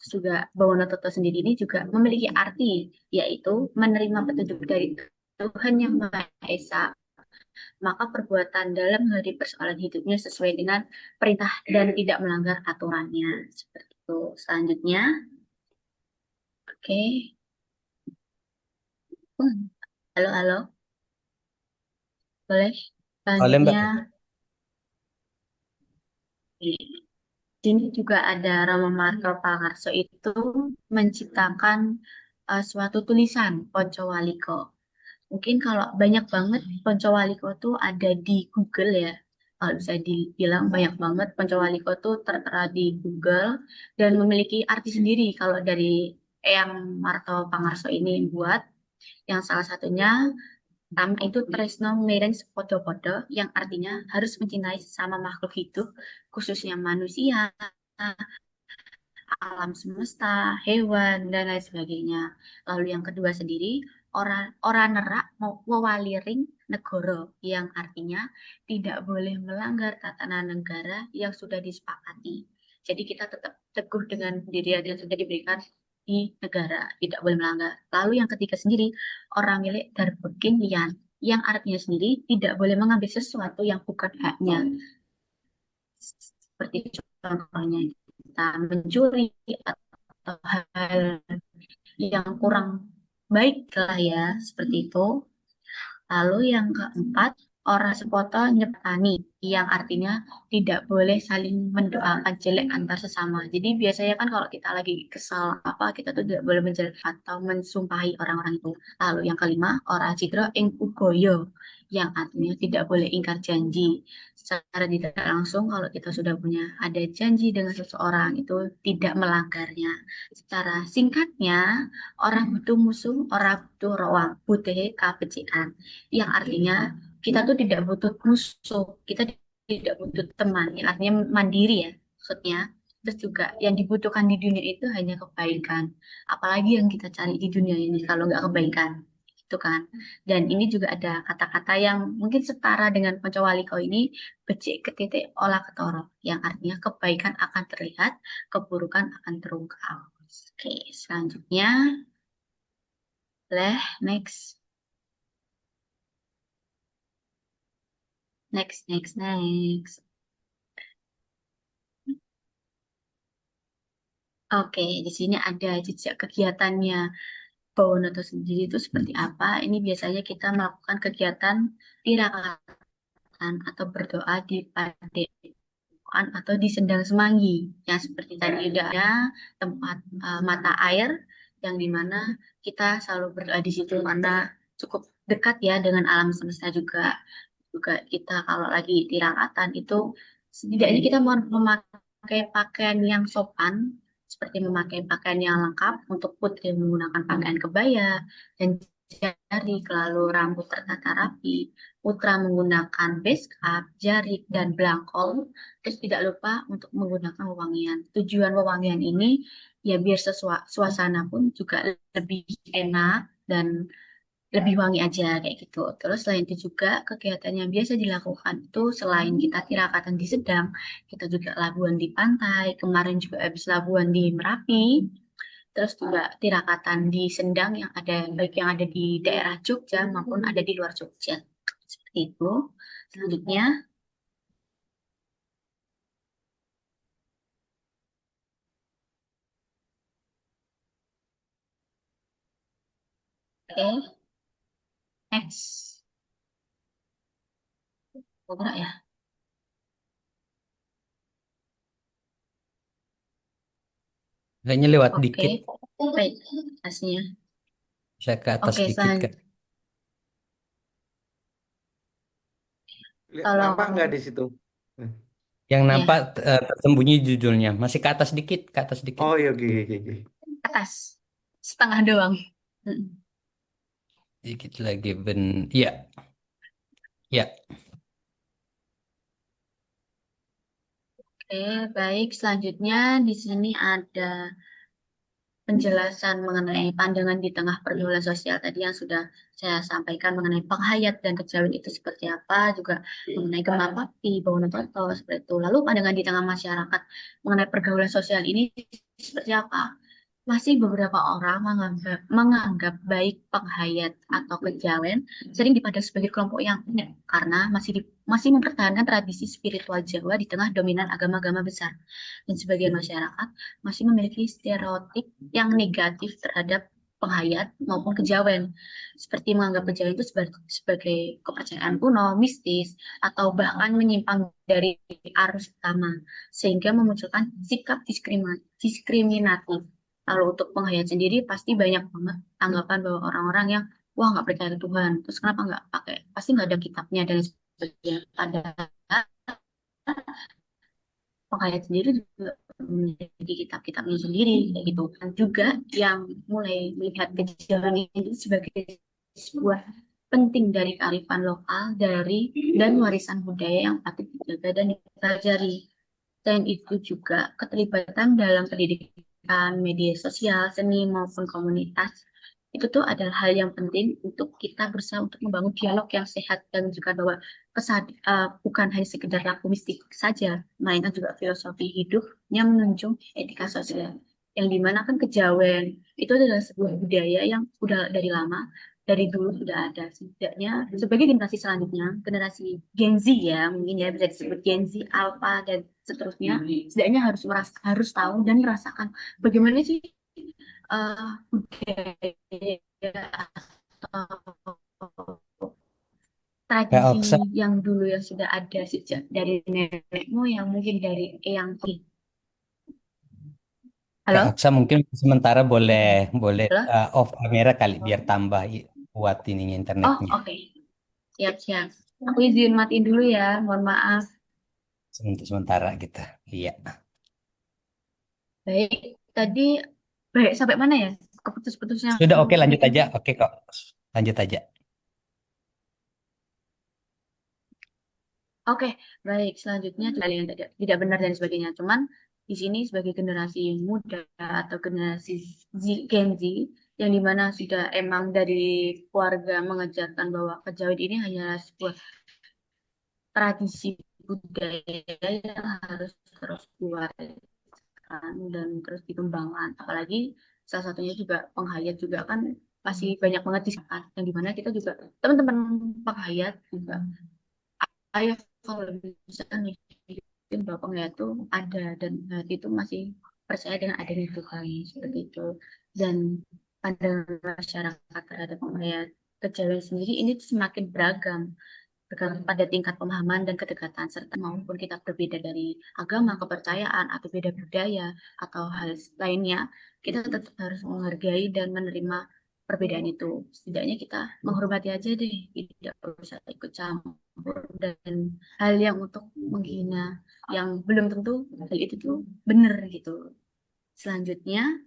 juga Bawonototo sendiri ini juga memiliki arti yaitu menerima petunjuk dari Tuhan Yang Maha Esa, maka perbuatan dalam menghadapi persoalan hidupnya sesuai dengan perintah dan tidak melanggar aturannya. Seperti itu. Selanjutnya, oke. Halo, halo. Boleh?
Oleh Mbak.
Selanjutnya, di sini juga ada Rama Marco Pangarso itu menciptakan suatu tulisan Poncowaliko. Mungkin kalau banyak banget Poncowaliko tuh ada di Google ya. Kalau bisa dibilang banyak banget Poncowaliko tuh tertera di Google dan memiliki arti sendiri kalau dari Eyang Marto Pangarso ini buat. Yang salah satunya pertama itu Tresno Mireng Sepodo-podo yang artinya harus mencintai sesama makhluk hidup, khususnya manusia, alam semesta, hewan, dan lain sebagainya. Lalu yang kedua sendiri, orang nerak mau wewaliring negoro, yang artinya tidak boleh melanggar tatanan negara yang sudah disepakati. Jadi kita tetap teguh dengan pendirian yang sudah diberikan di negara, tidak boleh melanggar. Lalu yang ketiga sendiri, orang milik darbekin lian, yang artinya sendiri tidak boleh mengambil sesuatu yang bukan haknya. Seperti contohnya kita mencuri atau hal yang kurang baik lah ya, seperti itu. Lalu yang keempat, ora sepoto nyepani, yang artinya tidak boleh saling mendoakan jelek antar sesama. Jadi biasanya kan kalau kita lagi kesal apa, kita tuh tidak boleh menjelek atau mensumpahi orang-orang itu. Lalu yang kelima, ora cidro ing ugoyo, yang artinya tidak boleh ingkar janji. Secara tidak langsung kalau kita sudah punya ada janji dengan seseorang itu tidak melanggarnya. Secara singkatnya, orang butuh musuh, orang butuh roang, butuh kabecikan, yang artinya kita tuh tidak butuh musuh, kita tidak butuh teman, yang artinya mandiri ya maksudnya. Terus juga yang dibutuhkan di dunia itu hanya kebaikan. Apalagi yang kita cari di dunia ini kalau nggak kebaikan, itu kan. Dan ini juga ada kata-kata yang mungkin setara dengan Pancawaliko ini, becik ketitik olah ketoro, yang artinya kebaikan akan terlihat, keburukan akan terungkap. Oke, selanjutnya, next. Next. Oke, di sini ada jejak kegiatannya Bawonoto sendiri itu seperti apa. Ini biasanya kita melakukan kegiatan tirakat atau berdoa di padepokan atau di Sendang Semanggi. Yang seperti tadi udah ada tempat mata air yang dimana kita selalu berdoa di situ karena cukup dekat ya dengan alam semesta juga. Juga kita kalau lagi tirakatan itu setidaknya kita mau memakai pakaian yang sopan seperti memakai pakaian yang lengkap untuk putri menggunakan pakaian kebaya dan jari lalu rambut tertata rapi, putra menggunakan base cap, jari dan belangkol, terus tidak lupa untuk menggunakan wewangian. Tujuan wewangian ini ya biar suasana pun juga lebih enak dan lebih wangi aja kayak gitu. Terus selain itu juga kegiatan yang biasa dilakukan itu selain kita tirakatan di Sedang, kita juga labuan di pantai. Kemarin juga habis labuan di Merapi. Terus juga tirakatan di Sendang yang ada baik yang ada di daerah Jogja maupun ada di luar Jogja. Seperti itu. Selanjutnya, Oke, next. Oh, gerak ya?
Kayaknya lewat
Oke,
dikit,
baik. Atasnya.
bisa ke atas
Oke,
dikit Kak.
kalau
Nampak nggak di situ?
Yang
ya
nampak tersembunyi judulnya, masih ke atas dikit, ke atas dikit.
Oh iya, oke, oke, oke.
atas setengah doang. Mm.
Dikit lagi, iya, ya.
Oke, baik. Selanjutnya di sini ada penjelasan mengenai pandangan di tengah pergaulan sosial tadi yang sudah saya sampaikan mengenai penghayat dan kejawen itu seperti apa, juga mengenai Gema Bakti, Bawono Toto, seperti itu. Lalu pandangan di tengah masyarakat mengenai pergaulan sosial ini seperti apa? Masih beberapa orang menganggap baik penghayat atau kejawen sering dipandang sebagai kelompok yang unik karena masih mempertahankan tradisi spiritual Jawa di tengah dominan agama-agama besar. Dan sebagian masyarakat masih memiliki stereotip yang negatif terhadap penghayat maupun kejawen, seperti menganggap kejawen itu sebagai kepercayaan kuno, mistis, atau bahkan menyimpang dari arus utama, sehingga memunculkan sikap diskriminatif. Lalu untuk penghayat sendiri pasti banyak banget tanggapan bahwa orang-orang yang wah nggak percaya ke Tuhan, terus kenapa nggak pakai, pasti nggak ada kitabnya dan sebagainya. Padahal penghayat sendiri juga memiliki kitab-kitabnya sendiri kayak gitu. Dan juga yang mulai melihat kejawen ini sebagai sebuah penting dari kearifan lokal dan warisan budaya yang patut dijaga dan dipelajari. Selain itu juga keterlibatan dalam pendidikan, media sosial, seni maupun komunitas itu tuh adalah hal yang penting untuk kita berusaha untuk membangun dialog yang sehat dan juga bahwa bukan hanya sekedar laku mistik saja, melainkan juga filosofi hidup yang menunjung etika sosial. Yang dimana kan kejawen itu adalah sebuah budaya yang udah dari lama, dari dulu sudah ada. Setidaknya sebagai generasi selanjutnya, generasi Gen Z ya, mungkin ya bisa disebut Gen Z, Alpha dan seterusnya, setidaknya harus tahu dan merasakan bagaimana sih budaya atau
Kak
tradisi
Oksa,
yang dulu yang sudah ada sejak dari nenek moyang, mungkin dari eyang.
Kak
Halo?
Oksa mungkin sementara boleh boleh
Halo?
off kamera kali biar tambah kuat ininya
Oh,
internetnya.
oke. Siap-siap. Aku izin matiin dulu ya, mohon maaf.
Sementara gitu. Iya.
Baik, tadi baik sampai mana ya? Keputus-putusnya
Sudah oke lanjut
gitu.
aja. Oke kok. Lanjut aja.
Oke, baik. Selanjutnya hal yang tidak benar dan sebagainya. Cuman di sini sebagai generasi muda atau generasi Gen Z, yang dimana sudah emang dari keluarga mengajarkan bahwa kejawen ini hanya sebuah tradisi budaya yang harus terus diwariskan dan terus dikembangkan. Apalagi salah satunya juga penghayat juga kan masih banyak banget di sana. Yang dimana kita juga teman-teman penghayat juga ayo kalau bisa nih bikin bahwa penghayat itu ada dan hati itu masih percaya dengan adanya Tuhan seperti itu. Dan pandangan masyarakat terhadap penghayat kejawen sendiri ini tuh semakin beragam tergantung pada tingkat pemahaman dan kedekatan serta maupun kita berbeda dari agama, kepercayaan atau beda budaya atau hal lainnya, kita tetap harus menghargai dan menerima perbedaan itu. Setidaknya kita menghormati aja deh, tidak usah ikut campur dan hal yang untuk menghina yang belum tentu hal itu tuh benar gitu. Selanjutnya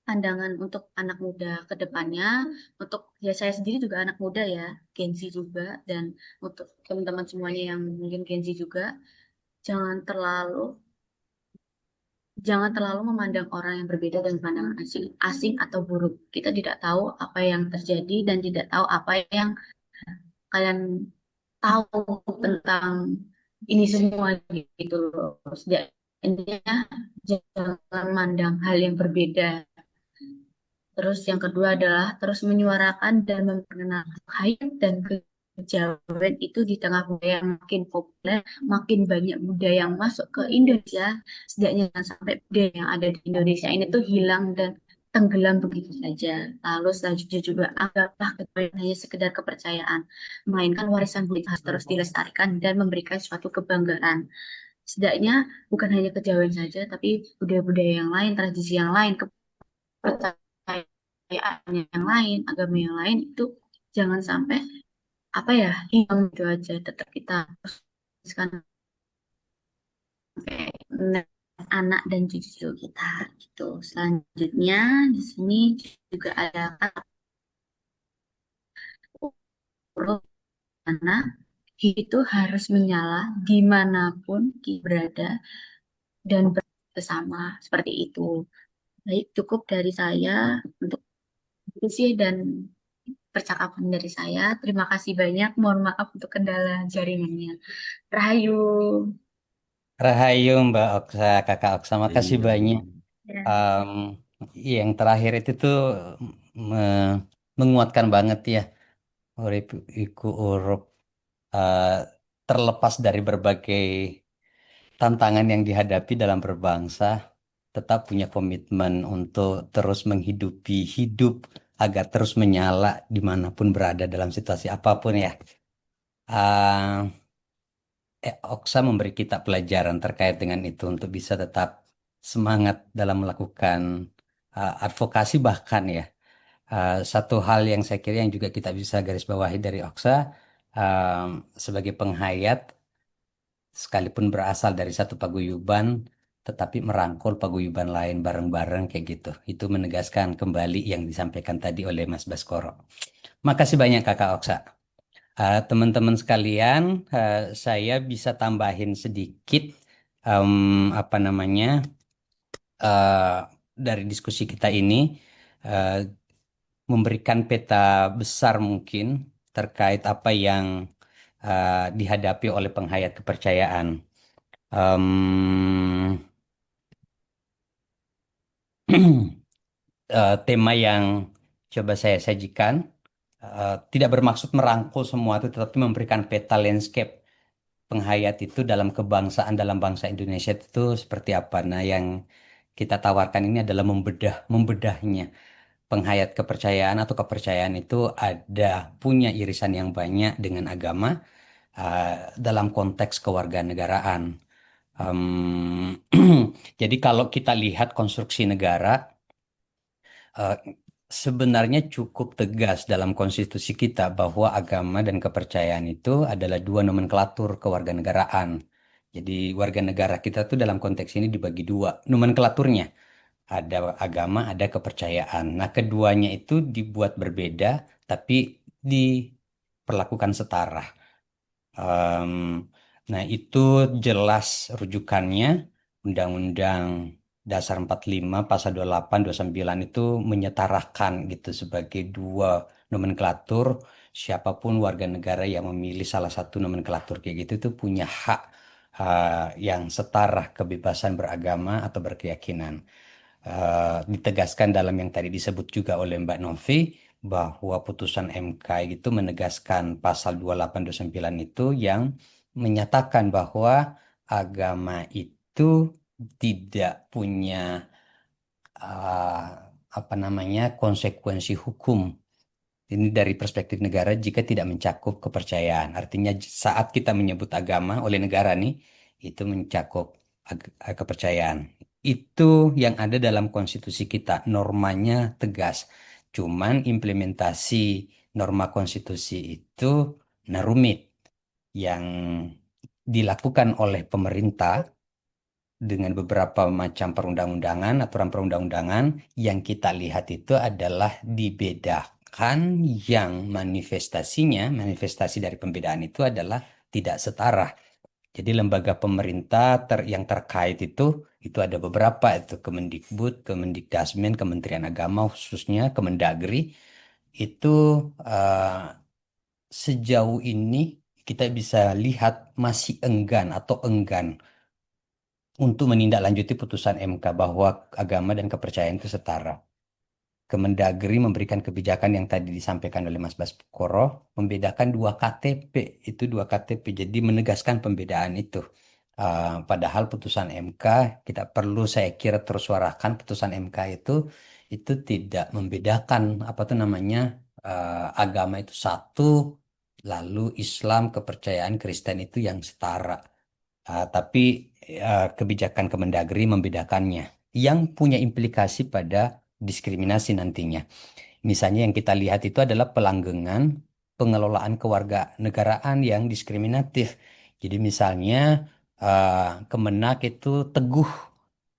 pandangan untuk anak muda ke depannya, untuk ya saya sendiri juga anak muda ya, Gen Z juga, dan untuk teman-teman semuanya yang mungkin Gen Z juga, jangan terlalu jangan terlalu memandang orang yang berbeda dengan pandangan asing atau buruk. Kita tidak tahu apa yang terjadi dan tidak tahu apa yang kalian tahu tentang ini semua gitu loh. Setidaknya jangan memandang hal yang berbeda. Terus yang kedua adalah terus menyuarakan dan memperkenalkan hayat dan kejawen itu di tengah budaya yang makin populer, makin banyak budaya yang masuk ke Indonesia. Setidaknya jangan sampai budaya yang ada di Indonesia ini tuh hilang dan tenggelam begitu saja. Lalu selanjutnya juga anggaplah kepercayaan hanya sekedar kepercayaan, melainkan warisan budaya harus terus dilestarikan dan memberikan suatu kebanggaan. Setidaknya bukan hanya kejawen saja, tapi budaya-budaya yang lain, tradisi yang lain, kepercayaan yang lain, agama yang lain itu jangan sampai apa ya hilang gitu aja. Tetap kita teruskan sampai anak dan cucu kita gitu. Selanjutnya di sini juga ada kata urut karena itu harus menyala dimanapun kita berada dan bersama seperti itu. Baik, cukup dari saya untuk diskusi dan percakapan dari saya. Terima kasih banyak. Mohon maaf untuk kendala jaringannya. Rahayu.
Rahayu Mbak Oksa, Kakak Oksa, makasih
Iya.
banyak.
Ya.
Em, yang terakhir itu tuh me- menguatkan banget ya. Urip iku urup, eh, terlepas dari berbagai tantangan yang dihadapi dalam berbangsa, tetap punya komitmen untuk terus menghidupi hidup agar terus menyala dimanapun berada dalam situasi apapun ya. Ah, Oksa memberi kita pelajaran terkait dengan itu untuk bisa tetap semangat dalam melakukan advokasi bahkan ya. Satu hal yang saya kira yang juga kita bisa garis bawahi dari Oksa, ah, sebagai penghayat sekalipun berasal dari satu paguyuban tetapi merangkul paguyuban lain bareng-bareng kayak gitu. Itu menegaskan kembali yang disampaikan tadi oleh Mas Baskoro. Makasih banyak Kakak Oksa. Teman-teman sekalian, saya bisa tambahin sedikit apa namanya eh, dari diskusi kita ini, eh, memberikan peta besar mungkin terkait apa yang dihadapi oleh penghayat kepercayaan. Em, Tema yang coba saya sajikan tidak bermaksud merangkul semua itu, tetapi memberikan peta landscape penghayat itu dalam kebangsaan dalam bangsa Indonesia itu seperti apa. Nah, yang kita tawarkan ini adalah membedahnya penghayat kepercayaan atau kepercayaan itu ada punya irisan yang banyak dengan agama dalam konteks kewarganegaraan. Em, jadi kalau kita lihat konstruksi negara, eh, sebenarnya cukup tegas dalam konstitusi kita bahwa agama dan kepercayaan itu adalah dua nomenklatur kewarganegaraan. Jadi warga negara kita tuh dalam konteks ini dibagi dua nomenklaturnya. Ada agama, ada kepercayaan. Nah, keduanya itu dibuat berbeda, tapi diperlakukan setara. Em, nah, itu jelas rujukannya Undang-Undang Dasar 45 Pasal 28 29 itu menyetarakan gitu sebagai dua nomenklatur. Siapapun warga negara yang memilih salah satu nomenklatur kayak gitu itu punya hak yang setara kebebasan beragama atau berkeyakinan. Ditegaskan dalam yang tadi disebut juga oleh Mbak Novi bahwa putusan MK itu menegaskan pasal 2829 itu yang menyatakan bahwa agama itu tidak punya uh, apa namanya konsekuensi hukum. Ini dari perspektif negara jika tidak mencakup kepercayaan. Artinya saat kita menyebut agama oleh negara nih, itu mencakup kepercayaan. Itu yang ada dalam konstitusi kita. Normanya tegas. Cuman implementasi norma konstitusi itu rumit. Yang dilakukan oleh pemerintah dengan beberapa macam perundang-undangan, aturan perundang-undangan, yang kita lihat itu adalah dibedakan yang manifestasi dari pembedaan itu adalah tidak setara. Jadi lembaga pemerintah yang terkait itu ada beberapa, itu Kemendikbud, Kemendikdasmen, Kementerian Agama khususnya, Kemendagri, itu sejauh ini kita bisa lihat masih enggan untuk menindaklanjuti putusan MK bahwa agama dan kepercayaan itu setara. Kemendagri memberikan kebijakan yang tadi disampaikan oleh Mas Baskoro, membedakan dua KTP, itu dua KTP, jadi menegaskan pembedaan itu. Padahal putusan MK kita perlu saya kira tersuarakan putusan MK itu tidak membedakan apa tuh namanya agama itu satu, lalu Islam kepercayaan Kristen itu yang setara. Tapi kebijakan Kemendagri membedakannya, yang punya implikasi pada diskriminasi nantinya. Misalnya yang kita lihat itu adalah pelanggengan pengelolaan kewarganegaraan yang diskriminatif. Jadi misalnya Kemenak itu teguh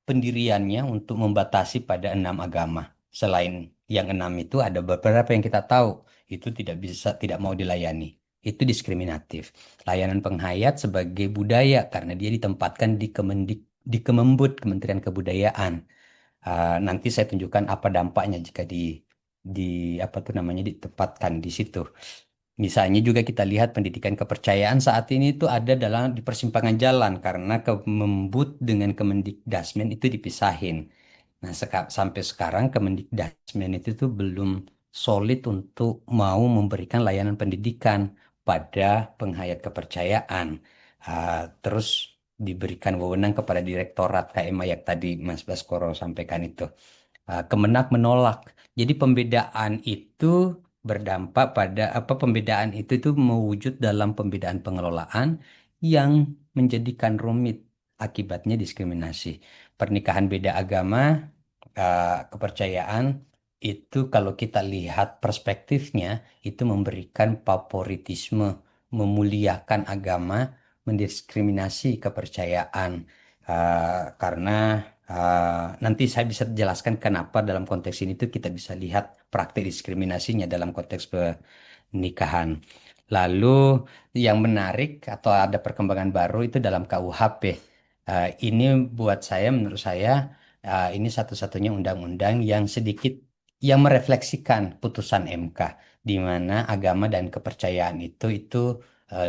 pendiriannya untuk membatasi pada 6 agama. Selain yang 6 itu ada beberapa yang kita tahu itu tidak mau dilayani. Itu diskriminatif. Layanan penghayat sebagai budaya karena dia ditempatkan di Kemembut, Kementerian Kebudayaan. Nanti saya tunjukkan apa dampaknya jika di apa tuh namanya ditempatkan di situ. Misalnya juga kita lihat pendidikan kepercayaan saat ini itu ada di persimpangan jalan karena Kemembut dengan Kemendikdasmen itu dipisahin. Nah, sampai sekarang Kemendikdasmen itu tuh belum solid untuk mau memberikan layanan pendidikan pada penghayat kepercayaan. Terus diberikan wewenang kepada Direktorat KMA yang tadi Mas Baskoro sampaikan itu. Kemenak menolak. Jadi pembedaan itu berdampak pada pembedaan itu mewujud dalam pembedaan pengelolaan yang menjadikan rumit, akibatnya diskriminasi. Pernikahan beda agama, kepercayaan itu kalau kita lihat perspektifnya itu memberikan favoritisme, memuliakan agama, mendiskriminasi kepercayaan. Karena nanti saya bisa jelaskan kenapa dalam konteks ini tuh kita bisa lihat praktik diskriminasinya dalam konteks pernikahan. Lalu yang menarik atau ada perkembangan baru itu dalam KUHP. Ini menurut saya ini satu-satunya undang-undang yang sedikit yang merefleksikan putusan MK di mana agama dan kepercayaan itu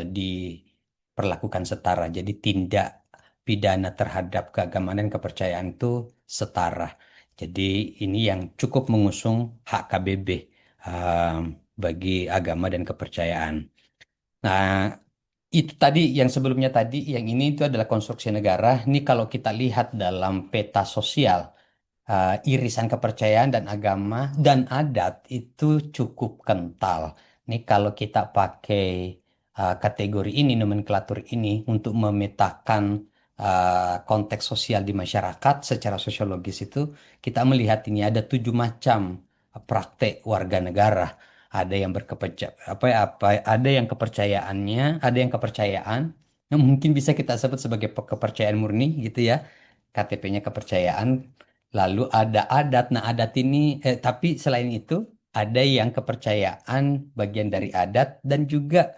diperlakukan setara. Jadi tindak pidana terhadap keagamaan dan kepercayaan itu setara. Jadi ini yang cukup mengusung hak KBB bagi agama dan kepercayaan. Nah, itu tadi yang sebelumnya tadi, yang ini itu adalah konstruksi negara. Ini kalau kita lihat dalam peta sosial, irisan kepercayaan dan agama dan adat itu cukup kental. Ini kalau kita pakai kategori ini, nomenklatur ini untuk memetakan konteks sosial di masyarakat secara sosiologis itu, kita melihat ini ada 7 macam praktek warga negara. Ada yang ada yang kepercayaannya, ada yang kepercayaan yang mungkin bisa kita sebut sebagai kepercayaan murni gitu ya. KTP-nya kepercayaan. Lalu ada adat. Nah, adat ini tapi selain itu ada yang kepercayaan bagian dari adat dan juga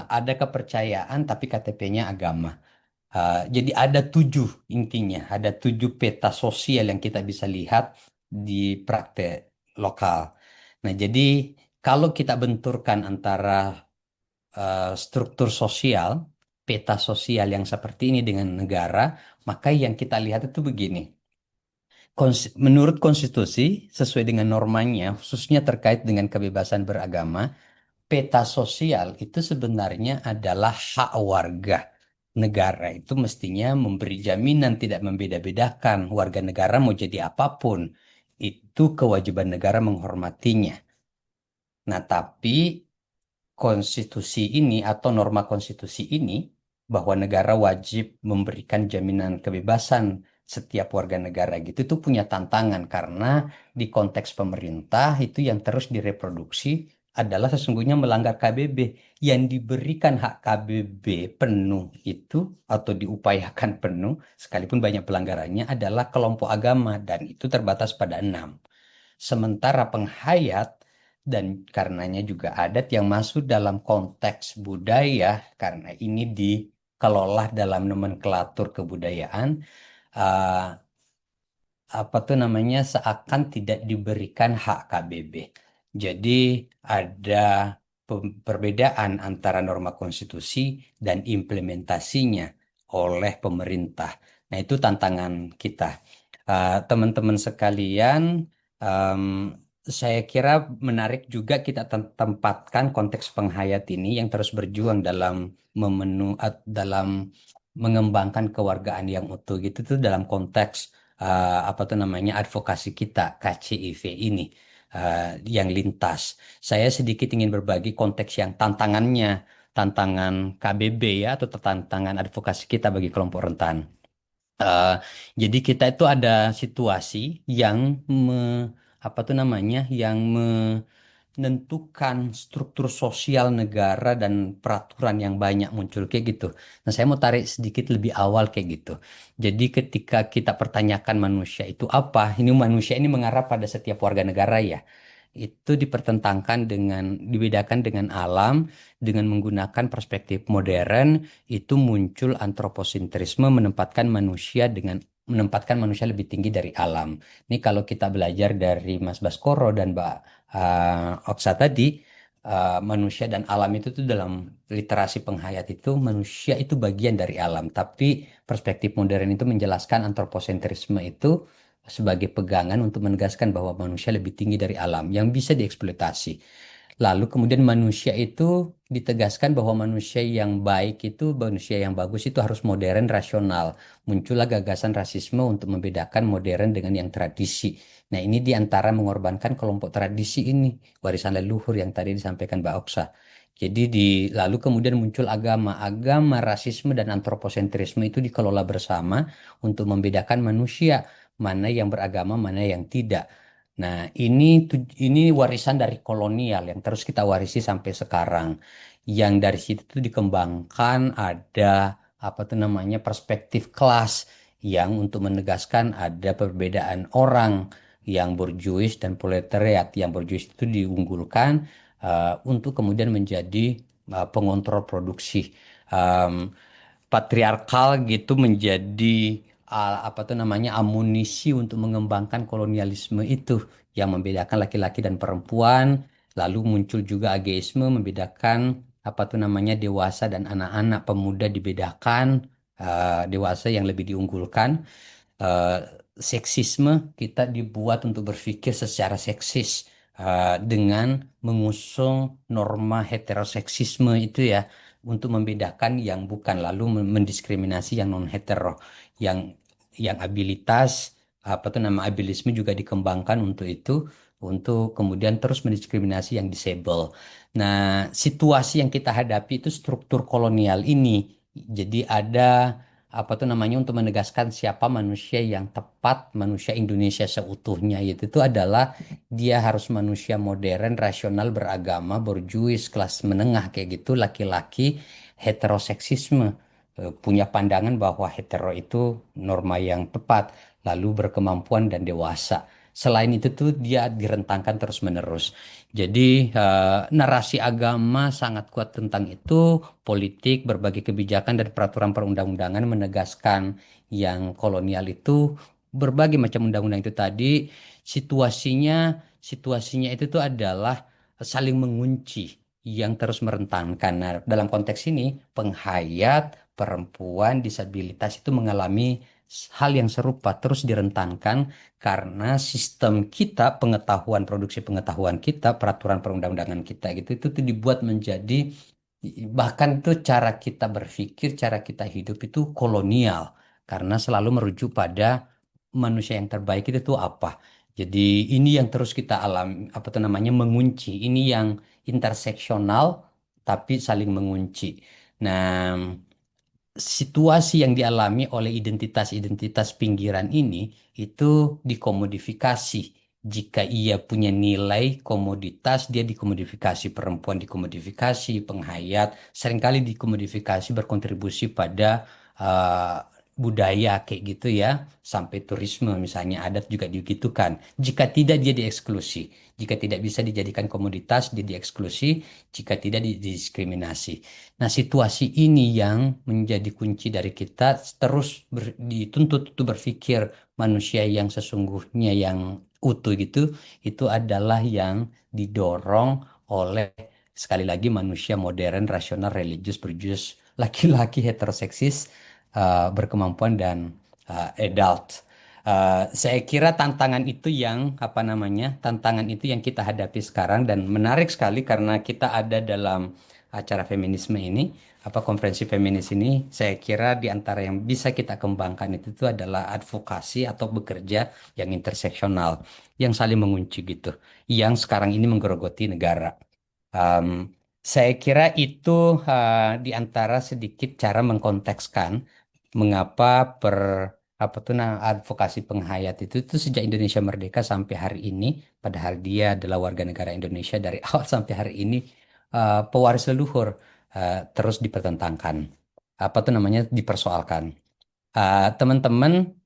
ada kepercayaan tapi KTP-nya agama. Jadi ada 7 intinya, ada 7 peta sosial yang kita bisa lihat di praktek lokal. Nah, jadi kalau kita benturkan antara struktur sosial, peta sosial yang seperti ini dengan negara, maka yang kita lihat itu begini. Menurut konstitusi, sesuai dengan normanya, khususnya terkait dengan kebebasan beragama, peta sosial itu sebenarnya adalah hak warga. Negara itu mestinya memberi jaminan tidak membeda-bedakan warga negara mau jadi apapun. Itu kewajiban negara menghormatinya. Nah, tapi konstitusi ini atau norma konstitusi ini bahwa negara wajib memberikan jaminan kebebasan setiap warga negara gitu itu punya tantangan karena di konteks pemerintah itu yang terus direproduksi adalah sesungguhnya melanggar KBB. Yang diberikan hak KBB penuh itu atau diupayakan penuh sekalipun banyak pelanggarannya adalah kelompok agama dan itu terbatas pada 6. Sementara penghayat dan karenanya juga adat yang masuk dalam konteks budaya karena ini dikelola dalam nomenklatur kebudayaan seakan tidak diberikan hak KBB. Jadi ada perbedaan antara norma konstitusi dan implementasinya oleh pemerintah. Nah, itu tantangan kita. Teman-teman sekalian, saya kira menarik juga kita tempatkan konteks penghayat ini yang terus berjuang dalam mengembangkan kewargaan yang utuh gitu tuh dalam konteks apa tuh namanya advokasi kita KCIV ini yang lintas. Saya sedikit ingin berbagi konteks yang tantangan KBB ya atau tantangan advokasi kita bagi kelompok rentan. Eh, jadi kita itu ada situasi yang apa tuh namanya yang menentukan struktur sosial negara dan peraturan yang banyak muncul kayak gitu. Nah, saya mau tarik sedikit lebih awal kayak gitu. Jadi ketika kita pertanyakan manusia itu apa, ini manusia ini mengarah pada setiap warga negara ya. Itu dibedakan dengan alam, dengan menggunakan perspektif modern, itu muncul antroposentrisme menempatkan manusia lebih tinggi dari alam. Ini kalau kita belajar dari Mas Baskoro dan Mbak Oksa tadi, manusia dan alam itu tuh dalam literasi penghayat itu manusia itu bagian dari alam, tapi perspektif modern itu menjelaskan antroposentrisme itu sebagai pegangan untuk menegaskan bahwa manusia lebih tinggi dari alam yang bisa dieksploitasi. Lalu kemudian manusia itu ditegaskan bahwa manusia yang baik itu, manusia yang bagus itu harus modern, rasional. Muncullah gagasan rasisme untuk membedakan modern dengan yang tradisi. Nah, ini diantara mengorbankan kelompok tradisi ini, warisan leluhur yang tadi disampaikan Mbak Oksa. Jadi lalu kemudian muncul agama rasisme dan antroposentrisme itu dikelola bersama untuk membedakan manusia, mana yang beragama, mana yang tidak. Nah, ini warisan dari kolonial yang terus kita warisi sampai sekarang. Yang dari situ tuh dikembangkan ada apa tuh namanya perspektif kelas yang untuk menegaskan ada perbedaan orang yang borjuis dan proletariat. Yang borjuis itu diunggulkan untuk kemudian menjadi pengontrol produksi. Um, Patriarkal gitu menjadi apa tuh namanya amunisi untuk mengembangkan kolonialisme itu yang membedakan laki-laki dan perempuan. Lalu muncul juga ageisme membedakan apa tuh namanya dewasa dan anak-anak, pemuda dibedakan, dewasa yang lebih diunggulkan. eh, Seksisme kita dibuat untuk berpikir secara seksis dengan mengusung norma heteroseksisme itu ya untuk membedakan yang bukan lalu mendiskriminasi yang non hetero yang abilitas apa tuh nama abilisme juga dikembangkan untuk itu untuk kemudian terus mendiskriminasi yang disable. Nah, situasi yang kita hadapi itu struktur kolonial ini. Jadi ada apa tuh namanya untuk menegaskan siapa manusia yang tepat, manusia Indonesia seutuhnya itu adalah dia harus manusia modern, rasional, beragama, borjuis, kelas menengah kayak gitu, laki-laki, heteroseksisme, punya pandangan bahwa hetero itu norma yang tepat, lalu berkemampuan dan dewasa. Selain itu tuh dia direntangkan terus-menerus. Jadi narasi agama sangat kuat tentang itu, politik, berbagai kebijakan dan peraturan perundang-undangan menegaskan yang kolonial itu berbagai macam undang-undang itu tadi situasinya situasinya itu tuh adalah saling mengunci yang terus merentankan. Nah, dalam konteks ini penghayat perempuan disabilitas itu mengalami hal yang serupa terus direntankan karena sistem kita pengetahuan produksi pengetahuan kita peraturan perundang-undangan kita gitu itu tuh dibuat menjadi bahkan tuh cara kita berpikir cara kita hidup itu kolonial karena selalu merujuk pada manusia yang terbaik itu tuh apa. Jadi ini yang terus kita alami apa tuh namanya mengunci ini yang interseksional tapi saling mengunci. Nah, situasi yang dialami oleh identitas-identitas pinggiran ini itu dikomodifikasi. Jika ia punya nilai komoditas, dia dikomodifikasi. Perempuan dikomodifikasi, penghayat seringkali dikomodifikasi berkontribusi pada uh, budaya kayak gitu ya. Sampai turisme misalnya adat juga digitukan. Jika tidak dia dieksklusi. Jika tidak bisa dijadikan komoditas, dia dieksklusi. Jika tidak didiskriminasi. Nah, situasi ini yang menjadi kunci dari kita terus dituntut untuk berpikir manusia yang sesungguhnya yang utuh gitu, itu adalah yang didorong oleh sekali lagi manusia modern, rasional, religius, berjus, laki-laki heteroseksis, berkemampuan dan adult. Saya kira tantangan itu yang apa namanya tantangan itu yang kita hadapi sekarang dan menarik sekali karena kita ada dalam acara feminisme ini, konferensi feminis ini, saya kira di antara yang bisa kita kembangkan itu tuh adalah advokasi atau bekerja yang interseksional, yang saling mengunci gitu, yang sekarang ini menggerogoti negara. Um, saya kira itu di antara sedikit cara mengkontekskan mengapa advokasi penghayat itu tuh sejak Indonesia merdeka sampai hari ini, padahal dia adalah warga negara Indonesia dari awal sampai hari ini, pewaris leluhur terus dipertentangkan, dipersoalkan. Teman-teman,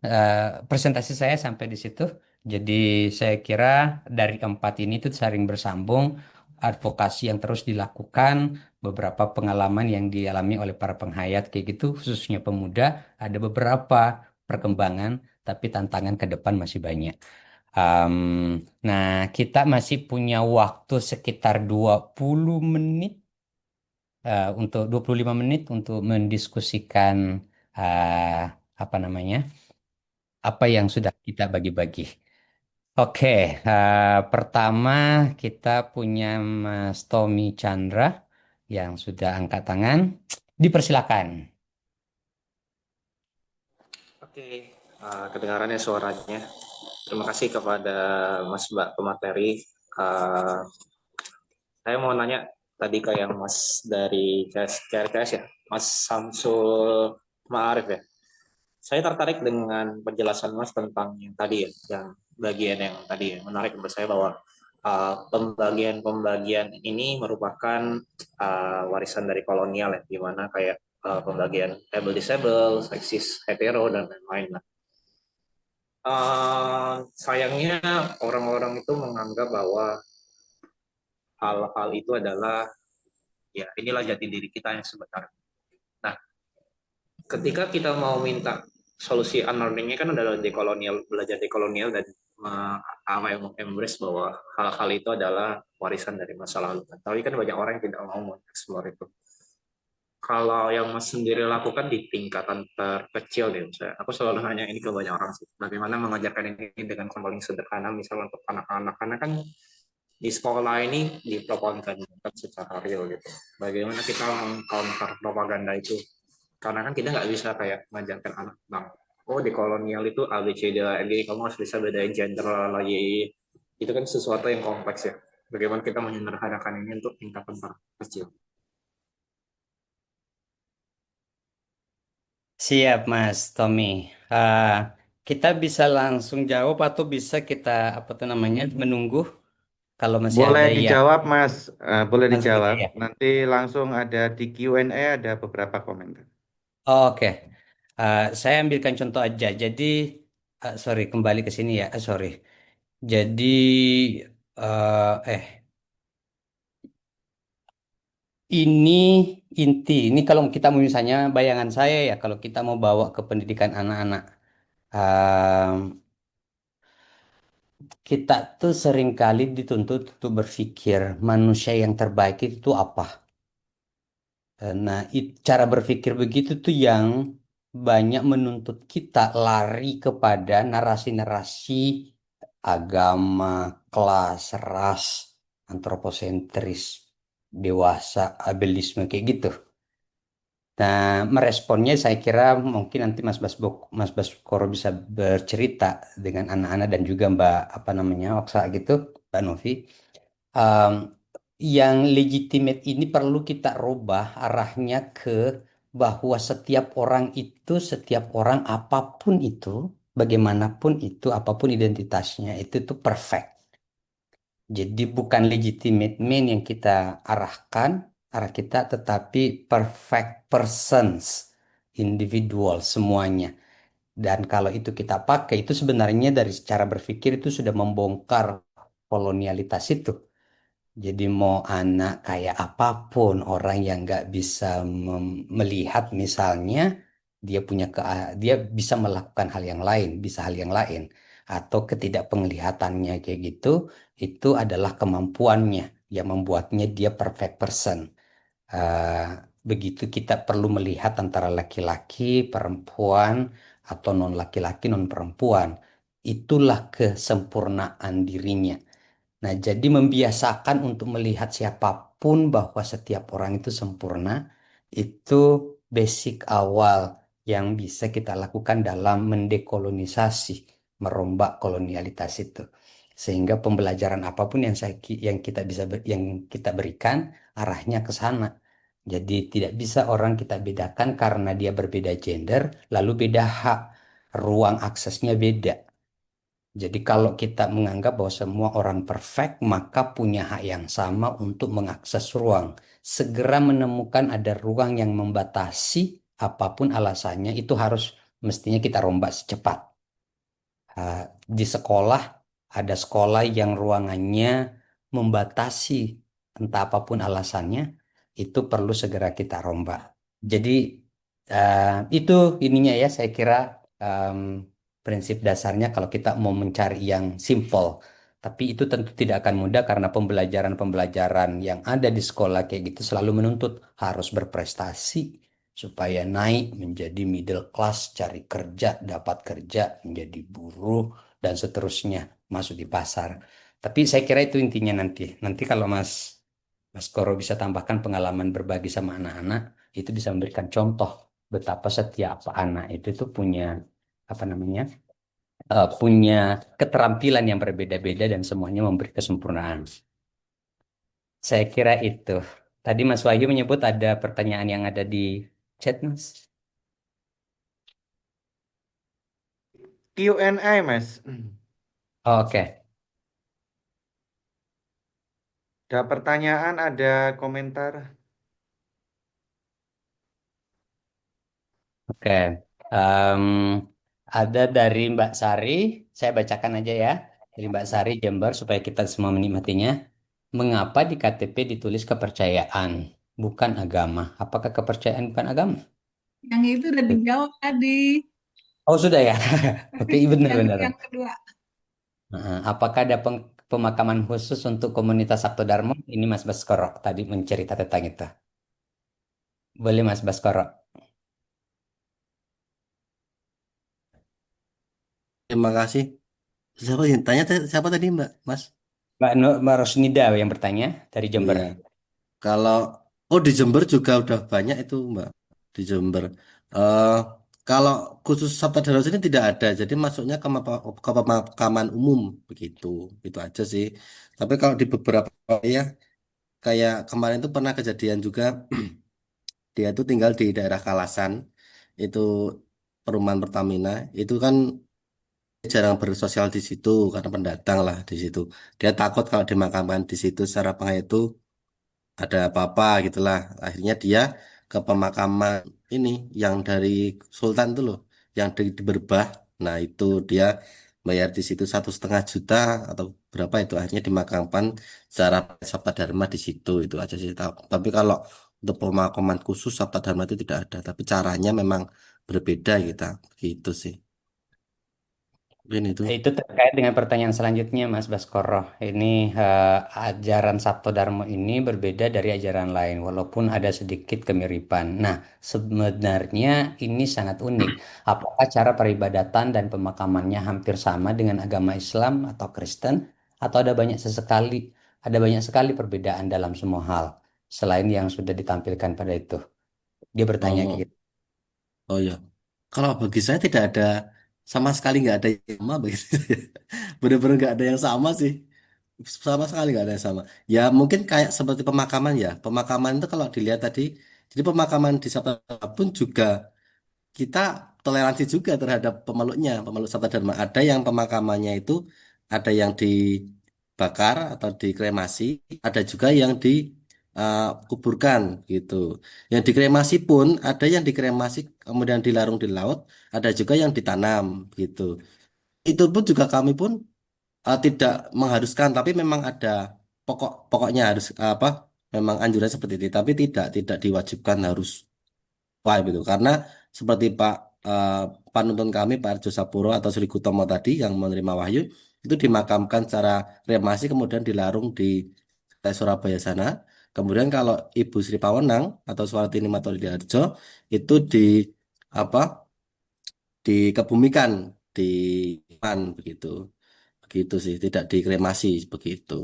presentasi saya sampai di situ. Jadi saya kira dari keempat ini itu saling bersambung, advokasi yang terus dilakukan, beberapa pengalaman yang dialami oleh para penghayat kayak gitu, khususnya pemuda, ada beberapa perkembangan, tapi tantangan ke depan masih banyak. Am, nah, kita masih punya waktu sekitar 20 menit, 25 menit untuk mendiskusikan eh, apa namanya, apa yang sudah kita bagi-bagi. Oke, pertama kita punya Mas Tommy Chandra yang sudah angkat tangan. Dipersilakan.
Oke, kedengarannya suaranya. Terima kasih kepada Mas Mbak pemateri. Eh, saya mau nanya tadi ke yang Mas dari KRKS ya, Mas Samsul Ma'arif ya. Saya tertarik dengan penjelasan Mas tentang yang tadi ya, yang bagian yang tadi ya. Menarik menurut saya bahwa pembagian-pembagian ini merupakan warisan dari kolonial ya, di mana kayak pembagian able disable, seksis hetero dan lain-lain. Sayangnya orang-orang itu menganggap bahwa hal-hal itu adalah ya inilah jati diri kita yang sebenarnya. Nah, ketika kita mau minta solusi unlearningnya kan adalah dekolonial, belajar dekolonial dan embrace bahwa hal-hal itu adalah warisan dari masa lalu. Tapi kan banyak orang yang tidak mau mengeksplor itu. Kalau yang Mas sendiri lakukan di tingkatan terkecil nih, aku selalu nanya ini ke banyak orang sih, bagaimana mengajarkan ini dengan paling sederhana, misalnya untuk anak-anak, karena kan di sekolah ini dipropagandakan secara real gitu. Bagaimana kita meng-counter propaganda itu? Karena kan kita nggak bisa kayak mengajarkan anak tentang, oh di kolonial itu A, B, C, D, E, F, G, kamu harus bisa bedain gender, lagi itu kan sesuatu yang kompleks ya. Bagaimana kita menyederhanakan ini untuk tingkatan terkecil?
Siap, Mas Tommy. Ah, kita bisa langsung jawab atau bisa kita menunggu kalau masih
Boleh
ada yang
dijawab, Mas. Boleh
langsung aja
dijawab.
ya.
Nanti langsung ada di Q&A ada beberapa komentar.
Oke. Saya ambilkan contoh aja. Jadi, sorry, kembali ke sini ya. Sorry. Jadi, eh, eh, ini ini kalau kita mau misalnya bayangan saya ya, kalau kita mau bawa ke pendidikan anak-anak, em, kita tuh seringkali dituntut untuk berpikir manusia yang terbaik itu apa. Nah, cara berpikir begitu tuh yang banyak menuntut kita lari kepada narasi-narasi agama, kelas, ras, antroposentris, dewasa, abelisme kayak gitu. Nah, meresponnya saya kira mungkin nanti Mas Baskoro bisa bercerita dengan anak-anak dan juga Mbak Oksa gitu, Mbak Novi. Um, yang legitimate ini perlu kita rubah arahnya ke bahwa setiap orang apapun itu, bagaimanapun itu, apapun identitasnya, itu tuh perfect. Jadi bukan legitimate man yang kita arahkan, arah kita, tetapi perfect persons, individual semuanya. Dan kalau itu kita pakai, itu sebenarnya dari cara berpikir itu sudah membongkar kolonialitas itu. Jadi mau anak kayak apapun, orang yang nggak bisa melihat misalnya, dia bisa melakukan hal yang lain, bisa hal yang lain. Atau ketidakpenglihatannya kayak gitu, itu adalah kemampuannya yang membuatnya dia perfect person. Eh, Begitu kita perlu melihat antara laki-laki, perempuan, atau non laki-laki, non perempuan. Itulah kesempurnaan dirinya. Nah, jadi membiasakan untuk melihat siapapun bahwa setiap orang itu sempurna, itu basic awal yang bisa kita lakukan dalam mendekolonisasi, merombak kolonialitas itu. Sehingga pembelajaran apapun yang kita yang kita berikan arahnya ke sana. Jadi tidak bisa orang kita bedakan karena dia berbeda gender, lalu beda hak, ruang aksesnya beda. Jadi kalau kita menganggap bahwa semua orang perfect, maka punya hak yang sama untuk mengakses ruang. Segera menemukan ada ruang yang membatasi, apapun alasannya, itu harus mestinya kita rombak secepat. Di sekolah, ada sekolah yang ruangannya membatasi, entah apapun alasannya, itu perlu segera kita rombak. Jadi itu ininya ya, saya kira em, prinsip dasarnya kalau kita mau mencari yang simple. Tapi itu tentu tidak akan mudah karena pembelajaran-pembelajaran yang ada di sekolah kayak gitu selalu menuntut harus berprestasi supaya naik menjadi middle class, cari kerja, dapat kerja, menjadi buruh, dan seterusnya, masuk di pasar. Tapi saya kira itu intinya nanti. Nanti kalau Mas Koro bisa tambahkan pengalaman berbagi sama anak-anak, itu bisa memberikan contoh betapa setiap anak itu tuh punya apa namanya, punya keterampilan yang berbeda-beda dan semuanya memberi kesempurnaan. Saya kira itu. Tadi Mas Wahyu menyebut ada pertanyaan yang ada di chat, Mas.
Q&A, Mas.
Oke.
Ada pertanyaan, ada komentar.
Oke. Em, ada dari Mbak Sari, saya bacakan aja ya. Dari Mbak Sari Jember supaya kita semua menikmatinya. Mengapa di KTP ditulis kepercayaan, bukan agama? Apakah kepercayaan bukan agama?
Yang itu udah dijawab tadi.
Oh, sudah ya. Oke, iya, benar-benar.
Yang kedua.
Apakah ada pemakaman khusus untuk komunitas Sabto Dharma? Ini Mas Baskoro tadi mencerita tentang itu. Boleh Mas Baskoro.
Terima kasih. Siapa yang tanya? Siapa tadi Mbak? Mas?
Mbak Rosnida yang bertanya dari
Oh
Jember.
ya. Kalau di Jember juga udah banyak itu Mbak. Di Jember. eh Kalau khusus Sabta Dharma ini tidak ada. Jadi masuknya ke pemakaman umum begitu. Itu aja sih. Tapi kalau di beberapa ya kayak kemarin itu pernah kejadian juga dia itu tinggal di daerah Kalasan. Itu perumahan Pertamina. Itu kan jarang bersosial di situ karena pendatang lah di situ. Dia takut kalau dimakamkan di situ secara penghayat itu ada apa-apa gitulah. Akhirnya dia ke pemakaman ini yang dari Sultan itu loh, yang di Berbah. Nah itu dia bayar di situ 1,5 juta atau berapa itu akhirnya dimakamkan secara Sabta Dharma di situ itu aja sih. Tapi kalau untuk pemakaman khusus Sabta Dharma itu tidak ada. Tapi caranya memang berbeda gitu sih. Ini itu.
Itu terkait dengan pertanyaan selanjutnya, Mas Baskoro. Ini ajaran Sabto Dharma ini berbeda dari ajaran lain, walaupun ada sedikit kemiripan. Nah, sebenarnya ini sangat unik. Apakah cara peribadatan dan pemakamannya hampir sama dengan agama Islam atau Kristen, atau ada banyak sekali perbedaan dalam semua hal, selain yang sudah ditampilkan pada itu? Dia bertanya kayak
Oh,
gitu.
oh ya. Kalau bagi saya tidak ada sama sekali nggak ada yang sama begitu. Benar-benar nggak ada yang sama sih. Sama sekali nggak ada yang sama. Ya mungkin kayak seperti pemakaman ya. Pemakaman itu kalau dilihat tadi, jadi pemakaman di Sabta pun juga kita toleransi juga terhadap pemeluknya, pemeluk Sabta Dharma. Ada yang pemakamannya itu ada yang dibakar atau dikremasi, ada juga yang dikuburkan gitu. Yang dikremasi pun ada yang dikremasi kemudian dilarung di laut, ada juga yang ditanam gitu. Itu pun juga kami pun tidak mengharuskan, tapi memang ada pokoknya harus apa? Memang anjuran seperti itu, tapi tidak diwajibkan harus live itu karena seperti eh, panuntun kami Pak Arjo Sapuro atau Sri Kutomo tadi yang menerima wahyu itu dimakamkan secara kremasi kemudian dilarung di Surabaya sana. Kemudian kalau Ibu Sri Pawenang atau Suwartini Matodiarjo itu apa dikebumikan di begitu gitu sih, tidak dikremasi begitu.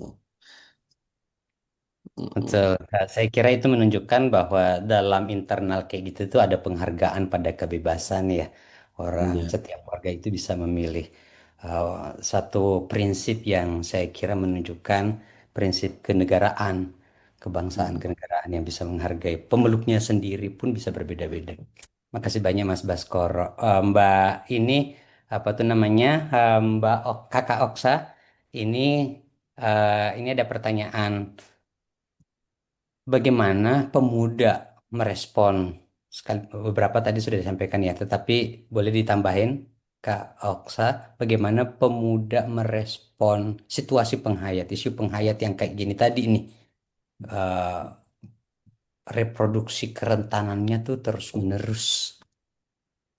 Betul.
Mm,
Nah, saya kira itu menunjukkan bahwa dalam internal kayak gitu tuh ada penghargaan pada kebebasan ya. Orang
ya.
setiap warga itu bisa memilih. Satu prinsip yang saya kira menunjukkan prinsip kenegaraan, kebangsaan
Mm.
kenegaraan yang bisa menghargai pemeluknya sendiri pun bisa berbeda-beda. Makasih banyak Mas Baskoro. Mbak ini apa tuh namanya? Kakak Oksa. Ini ini ada pertanyaan. Bagaimana pemuda merespon sekali beberapa tadi sudah disampaikan ya, tetapi boleh ditambahin Kak Oksa, bagaimana pemuda merespon situasi penghayat, isu penghayat yang kayak gini tadi nih, eh, reproduksi kerentanannya tuh terus menerus,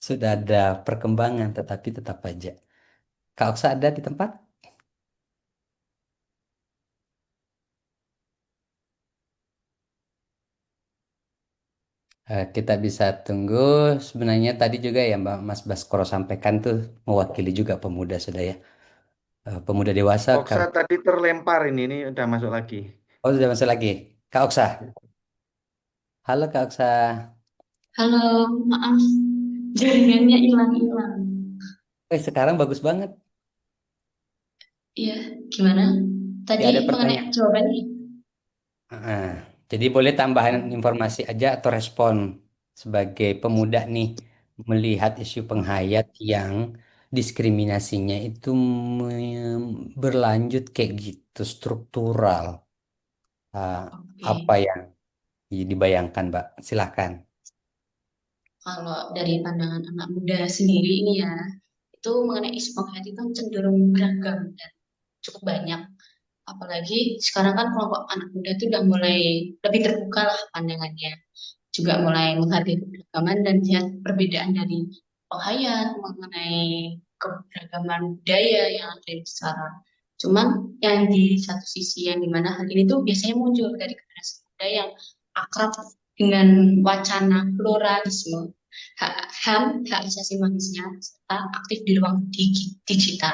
sudah ada perkembangan tetapi tetap aja. Kak Oksa ada di tempat? Kita bisa tunggu. Sebenarnya tadi juga ya Mbak Mas Baskoro sampaikan tuh mewakili juga pemuda sudah ya. Pemuda dewasa
Oksa
karena
tadi terlempar ini udah masuk lagi.
oh sudah masuk lagi Kak Oksa, halo Kak Oksa.
Halo, maaf, jaringannya hilang-hilang.
Sekarang bagus banget.
Iya, gimana?
Ya
Tadi
ada
mengenai
pertanyaan.
jawabannya.
Ah, jadi boleh tambahan informasi aja atau respon sebagai pemuda nih melihat isu penghayat yang diskriminasinya itu berlanjut kayak gitu struktural. Ah,
Oke,
apa yang dibayangkan Mbak? Silahkan.
kalau dari pandangan anak muda sendiri ini ya, itu mengenai isu penghayat itu cenderung beragam dan cukup banyak. Apalagi sekarang kan kelompok anak muda itu udah mulai lebih terbuka lah pandangannya. Juga mulai menghargai keberagaman dan lihat perbedaan dari penghayat mengenai keberagaman budaya yang ada di sekarang. Cuman yang di satu sisi yang dimana hal ini tuh biasanya muncul dari generasi muda yang akrab dengan wacana pluralisme, hak HAM, hak asasi manusia, serta aktif di ruang digital.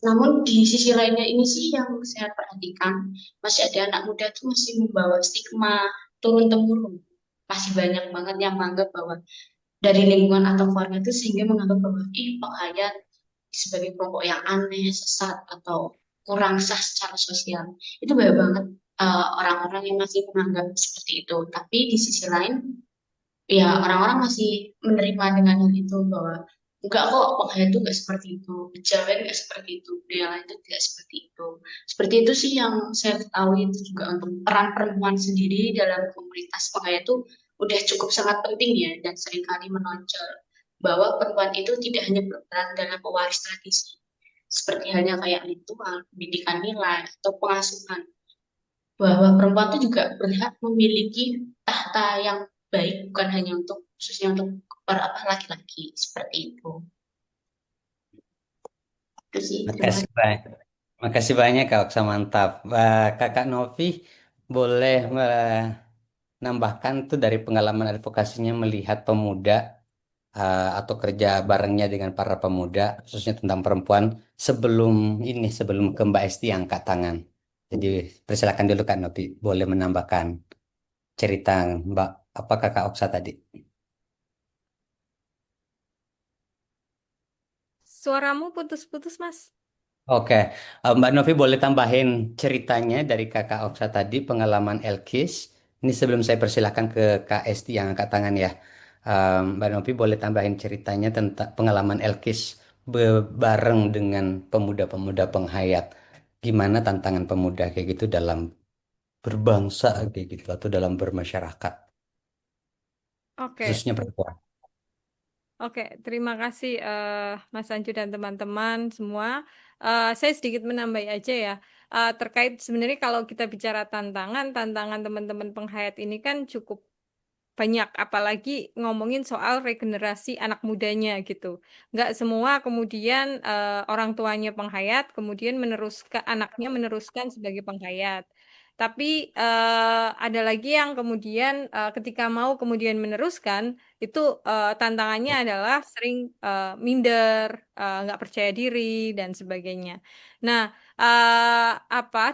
Namun di sisi lainnya ini sih yang saya perhatikan, masih ada anak muda tuh masih membawa stigma turun temurun. Masih banyak banget yang menganggap bahwa dari lingkungan atau keluarga itu sehingga menganggap bahwa penghayat sebagai kelompok yang aneh, sesat atau kurang sah secara sosial. Itu banyak banget orang-orang yang masih menganggap seperti itu. Tapi di sisi lain ya orang-orang masih menerima dengan hal itu bahwa enggak kok penghayat itu enggak seperti itu, kejawen enggak seperti itu, budaya lain itu tidak seperti itu. Seperti itu sih yang saya ketahui itu juga untuk peran perempuan sendiri dalam komunitas penghayat itu udah cukup sangat penting ya dan seringkali menonjol bahwa perempuan itu tidak hanya berperan dalam pewaris tradisi seperti halnya kayak ritual, pendidikan nilai atau pengasuhan bahwa perempuan itu juga berhak memiliki tahta yang baik bukan hanya untuk khususnya untuk para apa laki-laki seperti itu. Itu sih, terima
Makasih
kasih.
banyak. Makasih banyak Kak Oksa, mantap. Kakak Novi boleh menambahkan tuh dari pengalaman advokasinya melihat pemuda atau kerja barengnya dengan para pemuda, khususnya tentang perempuan, sebelum ini, sebelum ke Mbak Esti angkat tangan. Jadi persilakan dulu Kak Novi, boleh menambahkan cerita Mbak apa Kakak Oksa tadi.
Suaramu putus-putus, Mas.
Oke, Mbak Novi boleh tambahin ceritanya dari Kakak Oksa tadi, pengalaman Elkis. Ini sebelum saya persilahkan ke Kak Esti yang angkat tangan ya. Mbak Novi boleh tambahin ceritanya tentang pengalaman Elkis bareng dengan pemuda-pemuda penghayat. Gimana tantangan pemuda kayak gitu dalam berbangsa kayak gitu atau dalam bermasyarakat,
Oke,
khususnya perempuan.
oke. Terima kasih Mas Anju dan teman-teman semua. Saya sedikit menambah aja ya. Terkait sebenarnya kalau kita bicara tantangan, tantangan teman-teman penghayat ini kan cukup banyak, apalagi ngomongin soal regenerasi anak mudanya gitu. Nggak semua kemudian orang tuanya penghayat, kemudian anaknya meneruskan sebagai penghayat. Tapi ada lagi yang kemudian ketika mau kemudian meneruskan itu tantangannya adalah sering minder, nggak percaya diri dan sebagainya. Nah,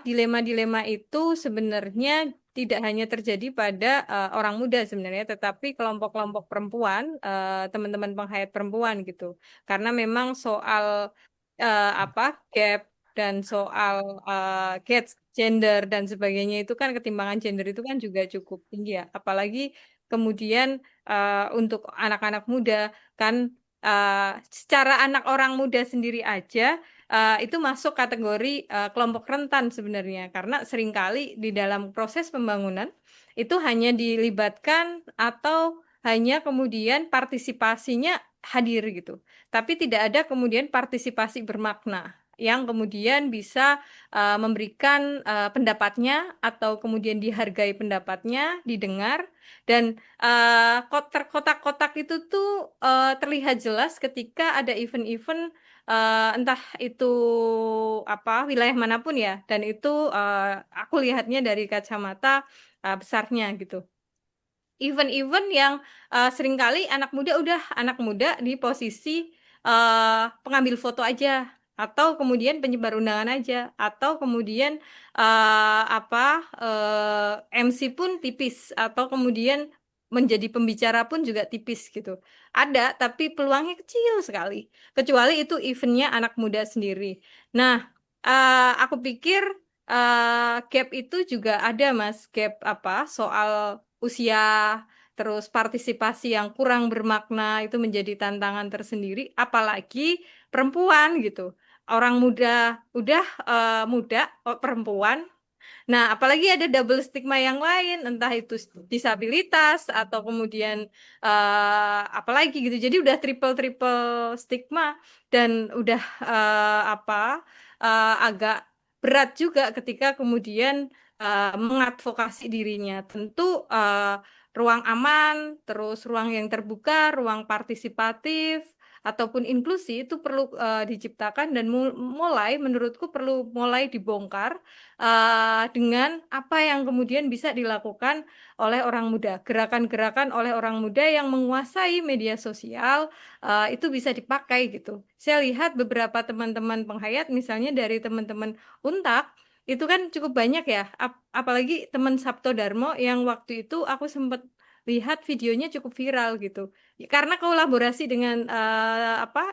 dilema-dilema itu sebenarnya tidak hanya terjadi pada orang muda sebenarnya, tetapi kelompok-kelompok perempuan, teman-teman penghayat perempuan gitu. Karena memang soal gap dan soal gender dan sebagainya itu kan ketimbangan gender itu kan juga cukup tinggi ya. Apalagi kemudian untuk anak-anak muda kan secara anak orang muda sendiri aja itu masuk kategori kelompok rentan sebenarnya karena seringkali di dalam proses pembangunan itu hanya dilibatkan atau hanya kemudian partisipasinya hadir gitu. Tapi tidak ada kemudian partisipasi bermakna yang kemudian bisa memberikan pendapatnya atau kemudian dihargai pendapatnya, didengar dan terkotak-kotak itu tuh terlihat jelas ketika ada event-event entah itu wilayah manapun ya dan itu aku lihatnya dari kacamata besarnya gitu. Event-event yang seringkali anak muda di posisi pengambil foto aja atau kemudian penyebar undangan aja atau kemudian MC pun tipis atau kemudian menjadi pembicara pun juga tipis gitu. Ada tapi peluangnya kecil sekali. Kecuali itu eventnya anak muda sendiri. Nah, aku pikir gap itu juga ada Mas, gap soal usia, terus partisipasi yang kurang bermakna itu menjadi tantangan tersendiri, apalagi perempuan gitu. Orang muda udah muda, perempuan. Nah, apalagi ada double stigma yang lain, entah itu disabilitas atau kemudian apalagi gitu. Jadi udah triple stigma dan udah agak berat juga ketika kemudian mengadvokasi dirinya. Tentu ruang aman, terus ruang yang terbuka, ruang partisipatif ataupun inklusi itu perlu diciptakan dan menurutku perlu mulai dibongkar dengan apa yang kemudian bisa dilakukan oleh orang muda. Gerakan-gerakan oleh orang muda yang menguasai media sosial itu bisa dipakai gitu. Saya lihat beberapa teman-teman penghayat, misalnya dari teman-teman Untak, itu kan cukup banyak ya. Apalagi teman Sabto Darmo yang waktu itu aku sempat lihat videonya cukup viral gitu. Karena kolaborasi dengan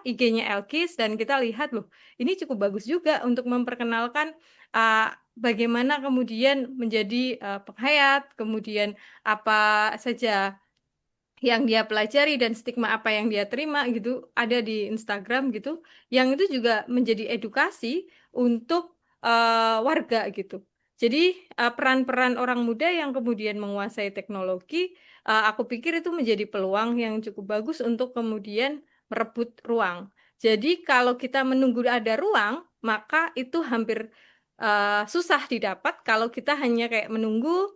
IG-nya Elkis dan kita lihat loh, ini cukup bagus juga untuk memperkenalkan uh, bagaimana kemudian menjadi penghayat, kemudian apa saja yang dia pelajari dan stigma apa yang dia terima gitu ada di Instagram gitu, yang itu juga menjadi edukasi untuk warga gitu. Jadi peran-peran orang muda yang kemudian menguasai teknologi, aku pikir itu menjadi peluang yang cukup bagus untuk kemudian merebut ruang. Jadi kalau kita menunggu ada ruang, maka itu hampir susah didapat kalau kita hanya kayak menunggu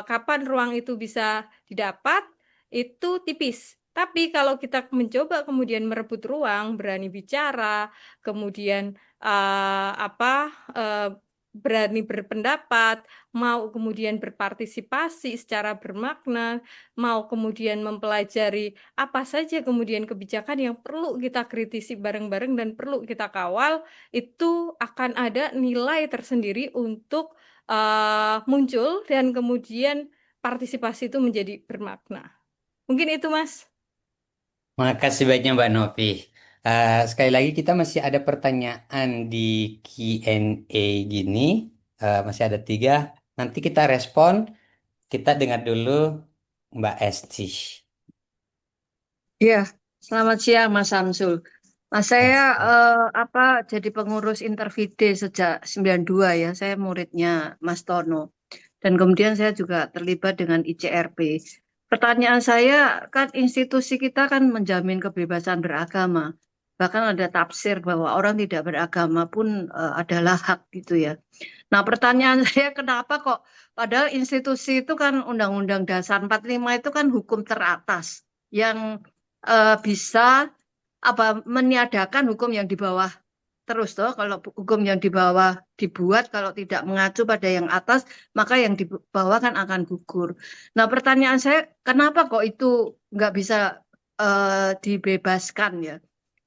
kapan ruang itu bisa didapat, itu tipis. Tapi kalau kita mencoba kemudian merebut ruang, berani bicara, kemudian eh, apa eh, berani berpendapat, mau kemudian berpartisipasi secara bermakna, mau kemudian mempelajari apa saja kemudian kebijakan yang perlu kita kritisi bareng-bareng dan perlu kita kawal, itu akan ada nilai tersendiri untuk muncul dan kemudian partisipasi itu menjadi bermakna. Mungkin itu, Mas.
Makasih banyak Mbak Novi. Sekali lagi kita masih ada pertanyaan di Q&A gini. Masih ada 3. Nanti kita respon. Kita dengar dulu Mbak Esti.
Ya, selamat siang Mas Samsul. Mas saya jadi pengurus Intervide sejak 92 ya. Saya muridnya Mas Tono. Dan kemudian saya juga terlibat dengan ICRP. Pertanyaan saya kan institusi kita kan menjamin kebebasan beragama. Bahkan ada tafsir bahwa orang tidak beragama pun adalah hak gitu ya. Nah, pertanyaan saya kenapa kok padahal institusi itu kan Undang-Undang Dasar 45 itu kan hukum teratas yang bisa meniadakan hukum yang di bawah terus toh kalau hukum yang di bawah dibuat kalau tidak mengacu pada yang atas maka yang di bawah kan akan gugur. Nah, pertanyaan saya kenapa kok itu nggak bisa dibebaskan ya?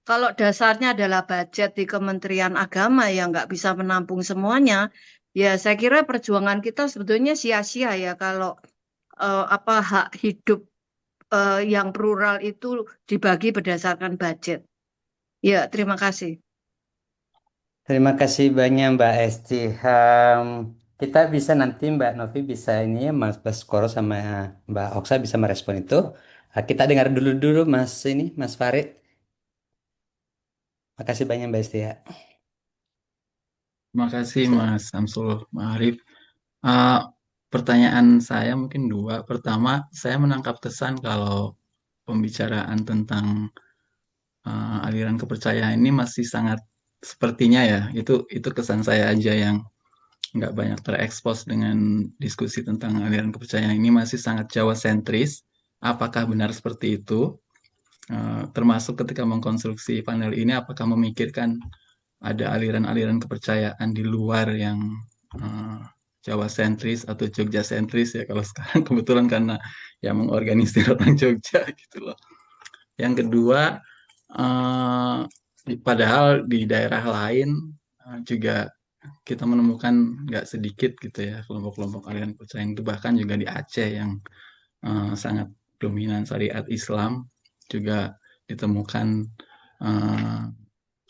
Kalau dasarnya adalah budget di Kementerian Agama yang nggak bisa menampung semuanya, ya saya kira perjuangan kita sebetulnya sia-sia ya kalau apa hak hidup yang plural itu dibagi berdasarkan budget. Ya, terima kasih.
Terima kasih banyak Mbak Esti. Kita bisa nanti Mbak Novi bisa ini ya Mas Baskoro sama Mbak Oksa bisa merespon itu. Kita dengar dulu Mas ini Mas Farid. Makasih banyak Mbak Esti ya.
Terima kasih Mas Samsul Ma'arif. Eh, Pertanyaan saya mungkin dua. Pertama, saya menangkap kesan kalau pembicaraan tentang aliran kepercayaan ini masih sangat sepertinya ya. Itu kesan saya aja yang nggak banyak terekspos dengan diskusi tentang aliran kepercayaan ini masih sangat Jawa sentris. Apakah benar seperti itu? Termasuk ketika mengkonstruksi panel ini, apakah memikirkan ada aliran-aliran kepercayaan di luar yang Jawa sentris atau Jogja sentris ya kalau sekarang kebetulan karena yang mengorganisir orang Jogja gitu loh. Yang kedua, padahal di daerah lain juga kita menemukan nggak sedikit gitu ya kelompok-kelompok aliran kepercayaan itu, bahkan juga di Aceh yang sangat dominan syariat Islam juga ditemukan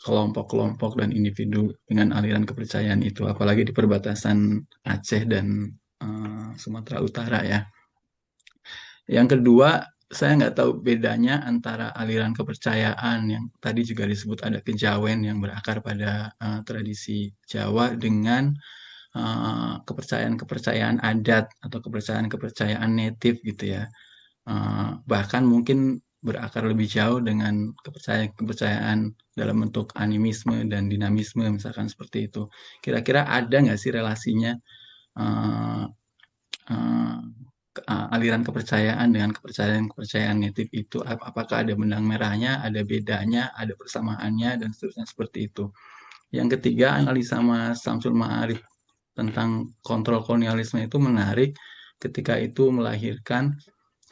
kelompok-kelompok dan individu dengan aliran kepercayaan itu, apalagi di perbatasan Aceh dan Sumatera Utara ya. Yang kedua, saya nggak tahu bedanya antara aliran kepercayaan yang tadi juga disebut ada kejawen yang berakar pada tradisi Jawa dengan kepercayaan-kepercayaan adat atau kepercayaan-kepercayaan native gitu ya. Bahkan mungkin berakar lebih jauh dengan kepercayaan-kepercayaan dalam bentuk animisme dan dinamisme misalkan seperti itu. Kira-kira ada nggak sih relasinya uh, uh, aliran kepercayaan dengan kepercayaan-kepercayaan native itu? Apakah ada benang merahnya, ada bedanya, ada persamaannya, dan seterusnya seperti itu. Yang ketiga, analisa Mas Samsul Ma'arif tentang kontrol kolonialisme itu menarik ketika itu melahirkan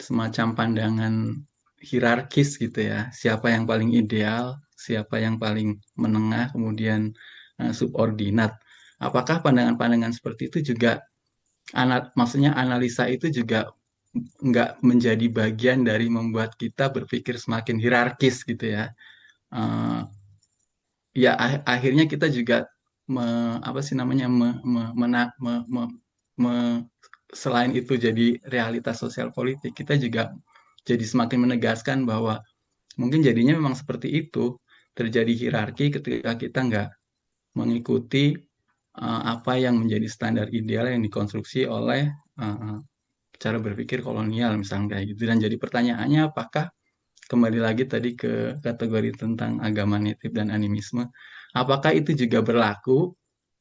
semacam pandangan hierarkis gitu ya. Siapa yang paling ideal, siapa yang paling menengah, kemudian subordinat. Apakah pandangan-pandangan seperti itu juga maksudnya analisa itu juga nggak menjadi bagian dari membuat kita berpikir semakin hierarkis gitu ya. Ya akhirnya kita juga apa sih namanya selain itu jadi realitas sosial politik, kita juga jadi semakin menegaskan bahwa mungkin jadinya memang seperti itu, terjadi hierarki ketika kita nggak mengikuti apa yang menjadi standar ideal yang dikonstruksi oleh cara berpikir kolonial misalnya kayak gitu. Dan jadi pertanyaannya apakah kembali lagi tadi ke kategori tentang agama native dan animisme, apakah itu juga berlaku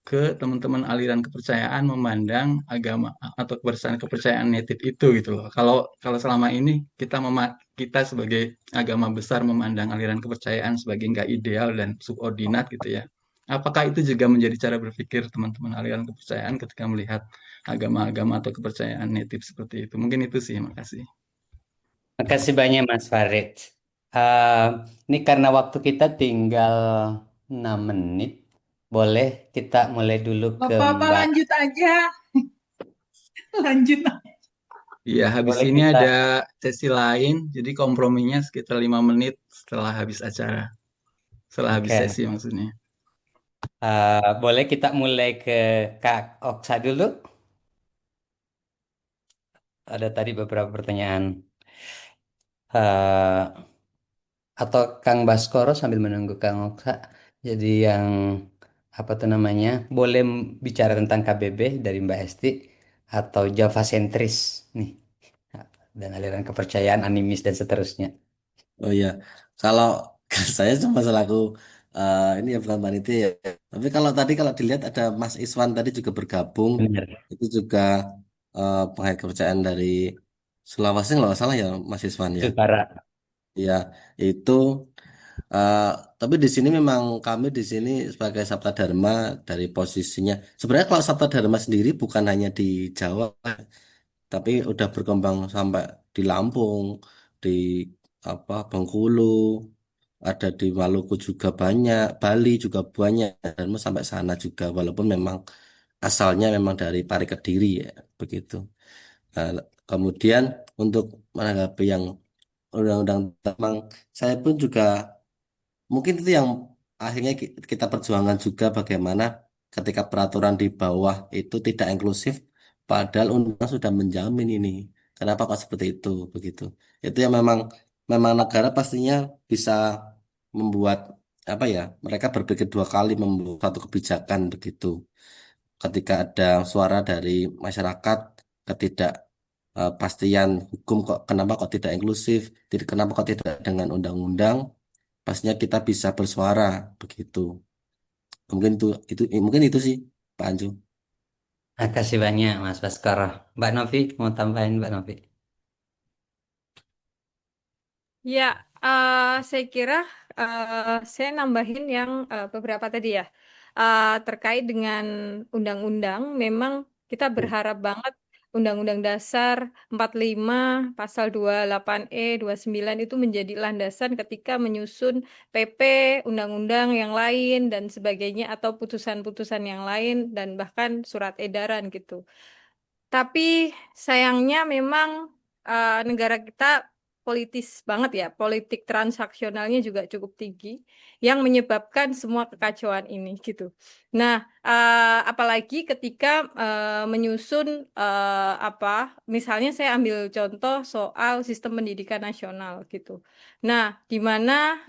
ke teman-teman aliran kepercayaan memandang agama atau kepercayaan native itu gitu loh. Kalau selama ini kita sebagai agama besar memandang aliran kepercayaan sebagai nggak ideal dan subordinat gitu ya. Apakah itu juga menjadi cara berpikir teman-teman aliran kepercayaan ketika melihat agama-agama atau kepercayaan native seperti itu? Mungkin itu sih, makasih.
Makasih banyak Mas Farid. Eh, ini karena waktu kita tinggal 6 menit, boleh kita mulai dulu ke
Bapak-bapak
Mbak.
lanjut aja. Lanjut.
Iya, habis
Boleh
ini
kita,
ada sesi lain, jadi komprominya sekitar 5 menit setelah habis acara. Setelah habis
oke.
sesi maksudnya.
Boleh kita mulai ke Kak Oksa dulu. Ada tadi beberapa pertanyaan. Eh, atau Kang Baskoro sambil menunggu Kang Oksa. Jadi yang apa tuh namanya? Boleh bicara tentang KBB dari Mbak Esti atau Java sentris nih dan aliran kepercayaan animis dan seterusnya.
Oh iya, kalau saya cuma selaku ini ya bukan panitia ya. Tapi kalau dilihat ada Mas Iswan tadi juga bergabung,
Benar.
itu juga penghayat kepercayaan dari Sulawesi kalau nggak salah ya Mas Iswan ya.
Utara.
Ya itu Eh, tapi di sini memang kami di sini sebagai Sabta Dharma dari posisinya. Sebenarnya kalau Sabta Dharma sendiri bukan hanya di Jawa, tapi udah berkembang sampai di Lampung, di apa Bengkulu, ada di Maluku juga banyak, Bali juga banyak, dan sampai sana juga. Walaupun memang asalnya memang dari Pari Kediri ya, begitu. Nah, kemudian untuk menanggapi yang undang-undang memang saya pun juga mungkin itu yang akhirnya kita perjuangkan juga bagaimana ketika peraturan di bawah itu tidak inklusif, padahal undang sudah menjamin ini. Kenapa kok seperti itu begitu? Itu yang memang memang negara pastinya bisa membuat apa ya? Mereka berpikir dua kali membuat satu kebijakan begitu. Ketika ada suara dari masyarakat ketidakpastian hukum kok kenapa kok tidak inklusif, kenapa kok tidak dengan undang-undang pastinya kita bisa bersuara begitu. Mungkin itu sih Pak Anju.
Makasih banyak Mas Baskara. Mbak Novi, mau tambahin Mbak Novi?
Ya, saya kira saya nambahin yang beberapa tadi ya. Terkait dengan undang-undang, memang kita berharap banget Undang-Undang Dasar 45 Pasal 28E, 29 itu menjadi landasan ketika menyusun PP, undang-undang yang lain, dan sebagainya, atau putusan-putusan yang lain, dan bahkan surat edaran gitu. Tapi sayangnya memang negara kita politis banget ya, politik transaksionalnya juga cukup tinggi, yang menyebabkan semua kekacauan ini gitu. Nah, apalagi ketika menyusun misalnya saya ambil contoh soal sistem pendidikan nasional gitu. Nah, di mana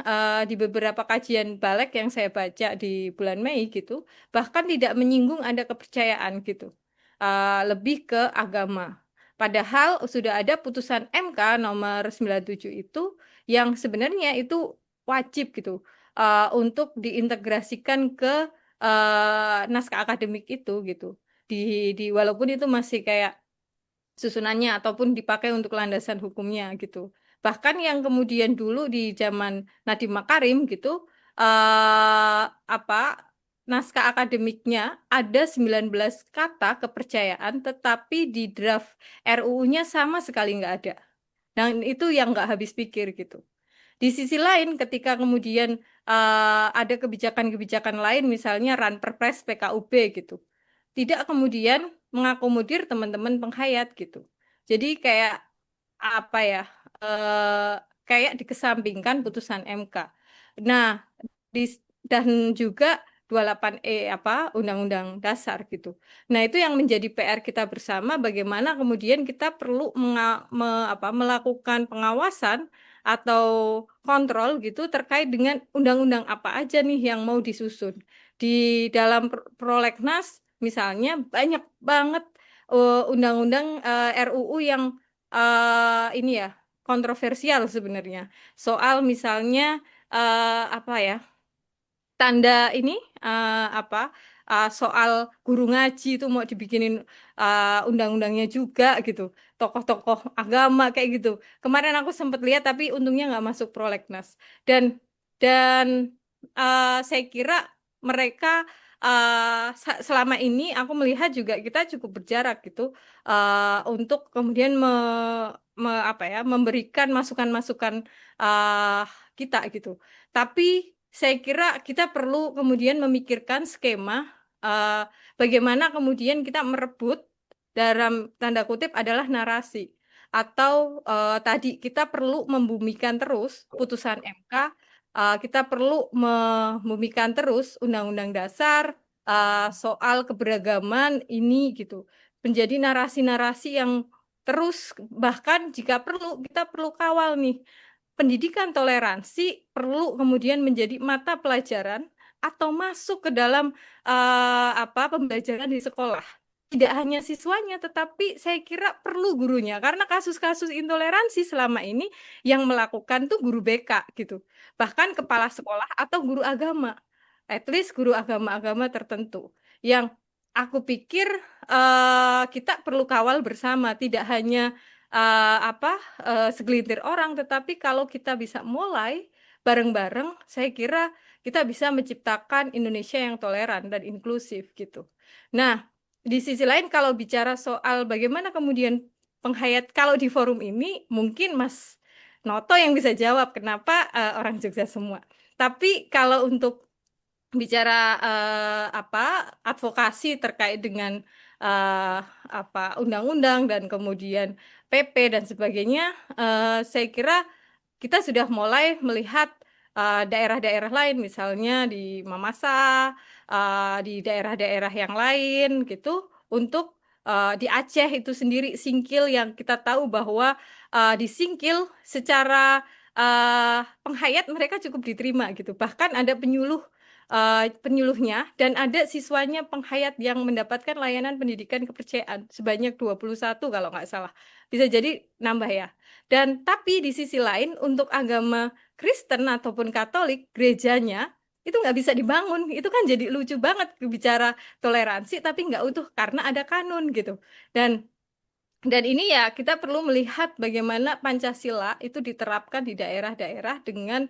di beberapa kajian balik yang saya baca di bulan Mei gitu, bahkan tidak menyinggung ada kepercayaan gitu, lebih ke agama. Padahal sudah ada putusan MK nomor 97 itu yang sebenarnya itu wajib gitu untuk diintegrasikan ke naskah akademik itu gitu. Di walaupun itu masih kayak susunannya ataupun dipakai untuk landasan hukumnya gitu. Bahkan yang kemudian dulu di zaman Nadiem Makarim gitu eh apa naskah akademiknya ada 19 kata kepercayaan tetapi di draft RUU-nya sama sekali nggak ada. Dan itu yang nggak habis pikir gitu. Di sisi lain, ketika kemudian ada kebijakan-kebijakan lain, misalnya Ranperpres PKUB gitu, tidak kemudian mengakomodir teman-teman penghayat gitu. Jadi kayak apa ya? eh, Kayak dikesampingkan putusan MK. Nah, di, dan juga 28E Undang-Undang Dasar gitu. Nah, itu yang menjadi PR kita bersama bagaimana kemudian kita perlu melakukan pengawasan atau kontrol gitu terkait dengan undang-undang apa aja nih yang mau disusun. Di dalam prolegnas misalnya banyak banget undang-undang RUU yang ini ya kontroversial sebenarnya. Soal misalnya apa ya? Tanda ini soal guru ngaji itu mau dibikinin undang-undangnya juga gitu, tokoh-tokoh agama kayak gitu. Kemarin aku sempat lihat tapi untungnya nggak masuk prolegnas. Dan saya kira mereka selama ini aku melihat juga kita cukup berjarak gitu untuk kemudian memberikan masukan-masukan uh, kita gitu. Tapi saya kira kita perlu kemudian memikirkan skema eh, bagaimana kemudian kita merebut dalam tanda kutip adalah narasi atau tadi kita perlu membumikan terus putusan MK, kita perlu membumikan terus Undang-Undang Dasar soal keberagaman ini gitu menjadi narasi-narasi yang terus bahkan jika perlu kita perlu kawal nih pendidikan toleransi perlu kemudian menjadi mata pelajaran atau masuk ke dalam pembelajaran di sekolah. Tidak hanya siswanya, tetapi saya kira perlu gurunya. Karena kasus-kasus intoleransi selama ini yang melakukan tuh guru BK gitu. Bahkan kepala sekolah atau guru agama. At least guru agama-agama tertentu. Yang aku pikir kita perlu kawal bersama. Tidak hanya segelintir orang, tetapi kalau kita bisa mulai bareng-bareng, saya kira kita bisa menciptakan Indonesia yang toleran dan inklusif gitu. Nah, di sisi lain kalau bicara soal bagaimana kemudian penghayat, kalau di forum ini mungkin Mas Noto yang bisa jawab kenapa orang Jogja semua. Tapi kalau untuk bicara advokasi terkait dengan undang-undang dan kemudian PP dan sebagainya, saya kira kita sudah mulai melihat daerah-daerah lain, misalnya di Mamasa, di daerah-daerah yang lain gitu, untuk di Aceh itu sendiri Singkil, yang kita tahu bahwa di Singkil secara penghayat mereka cukup diterima gitu. Bahkan ada penyuluhnya dan ada siswanya penghayat yang mendapatkan layanan pendidikan kepercayaan sebanyak 21 kalau nggak salah. Bisa jadi nambah ya. Dan tapi di sisi lain untuk agama Kristen ataupun Katolik, gerejanya itu nggak bisa dibangun. Itu kan jadi lucu banget bicara toleransi tapi nggak utuh karena ada kanun gitu. Dan ini ya kita perlu melihat bagaimana Pancasila itu diterapkan di daerah-daerah dengan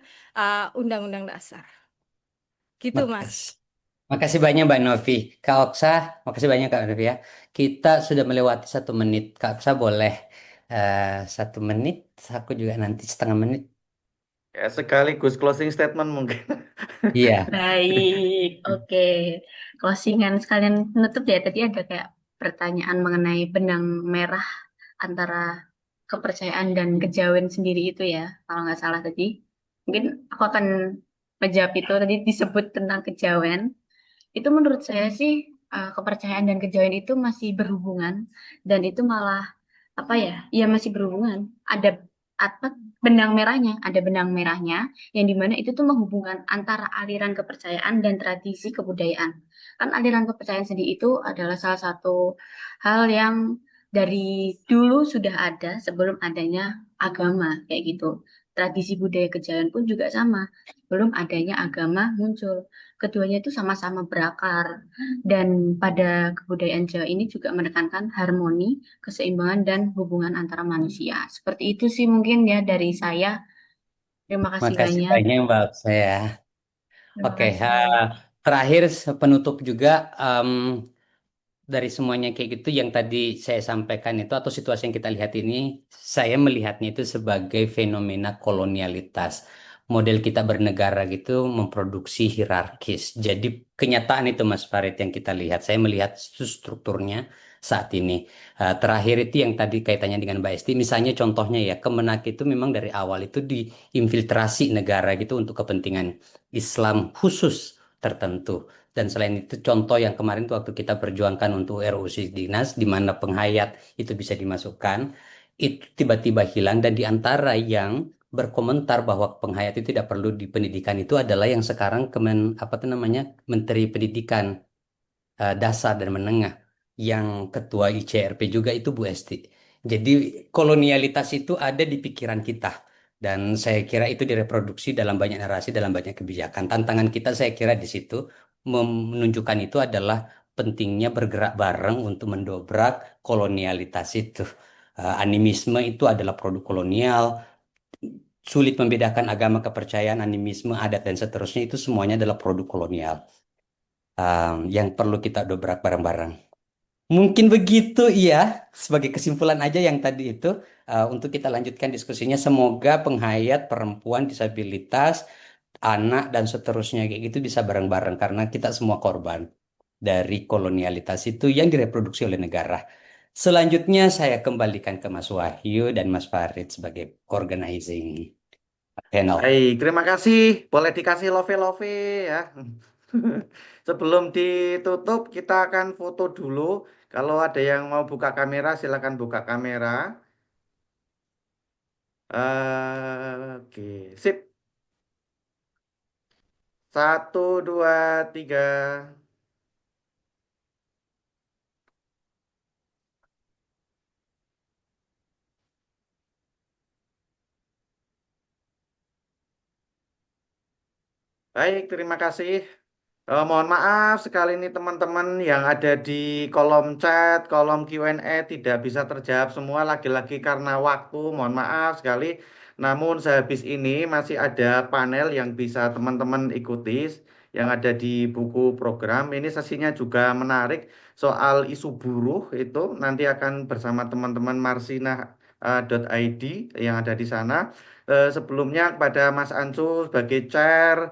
Undang-Undang Dasar. Gitu, Mas.
Makasih banyak Mbak Novi. Kak Oksa, makasih banyak Kak Novi ya. Kita sudah melewati 1 menit. Kak Oksa boleh 1 menit, aku juga nanti setengah menit.
Ya, sekaligus closing statement mungkin.
Iya.
Baik, oke. Closingan sekalian menutup ya. Tadi ada kayak pertanyaan mengenai benang merah antara kepercayaan dan kejawen sendiri itu ya, kalau nggak salah tadi. Mungkin aku akan menjawab itu. Tadi disebut tentang kejawen. Itu menurut saya sih kepercayaan dan kejawen itu masih berhubungan dan itu malah apa ya? Ya masih berhubungan. Ada apa benang merahnya, ada benang merahnya yang dimana itu tuh menghubungkan antara aliran kepercayaan dan tradisi kebudayaan. Kan aliran kepercayaan sendiri itu adalah salah satu hal yang dari dulu sudah ada sebelum adanya agama kayak gitu. Tradisi budaya kejawen pun juga sama, belum adanya agama muncul. Keduanya itu sama-sama berakar dan pada kebudayaan Jawa ini juga menekankan harmoni, keseimbangan dan hubungan antara manusia. Seperti itu sih mungkin ya dari saya. Terima kasih
Makasih
banyak.
banyak Mbak Oksa ya.
Terima
Oke,
kasih.
terakhir penutup juga dari semuanya kayak gitu yang tadi saya sampaikan itu atau situasi yang kita lihat ini, saya melihatnya itu sebagai fenomena kolonialitas. Model kita bernegara gitu memproduksi hierarkis. Jadi kenyataan itu Mas Farid yang kita lihat. Saya melihat strukturnya saat ini. Terakhir itu yang tadi kaitannya dengan Mbak Esti, misalnya contohnya ya, Kemenak itu memang dari awal itu diinfiltrasi negara gitu untuk kepentingan Islam khusus tertentu. Dan selain itu contoh yang kemarin tuh waktu kita perjuangkan untuk RUU Siddinas di mana penghayat itu bisa dimasukkan, itu tiba-tiba hilang dan di antara yang berkomentar bahwa penghayat itu tidak perlu di pendidikan itu adalah yang sekarang apa tuh namanya Menteri Pendidikan Dasar dan Menengah yang ketua ICRP juga itu Bu Esti. Jadi kolonialitas itu ada di pikiran kita dan saya kira itu direproduksi dalam banyak narasi, dalam banyak kebijakan. Tantangan kita saya kira di situ menunjukkan itu adalah pentingnya bergerak bareng untuk mendobrak kolonialitas itu. Animisme itu adalah produk kolonial, sulit membedakan agama, kepercayaan, animisme, adat dan seterusnya itu semuanya adalah produk kolonial yang perlu kita dobrak bareng-bareng. Mungkin begitu ya, sebagai kesimpulan aja yang tadi itu untuk kita lanjutkan diskusinya. Semoga penghayat perempuan, disabilitas, anak dan seterusnya kayak gitu bisa bareng-bareng karena kita semua korban dari kolonialitas itu yang direproduksi oleh negara. Selanjutnya saya kembalikan ke Mas Wahyu dan Mas Farid sebagai organizing panel.
Baik, terima kasih. Boleh dikasih love-love ya. Sebelum ditutup, kita akan foto dulu. Kalau ada yang mau buka kamera, silakan buka kamera. Oke, sip. 1, 2, 3. Baik, terima kasih. Mohon maaf sekali ini teman-teman yang ada di kolom chat, kolom Q&A tidak bisa terjawab semua lagi-lagi karena waktu. Mohon maaf sekali. Namun sehabis ini masih ada panel yang bisa teman-teman ikuti yang ada di buku program. Ini sesinya juga menarik soal isu buruh itu nanti akan bersama teman-teman marsina.id yang ada di sana. Sebelumnya kepada Mas Ansu sebagai chair,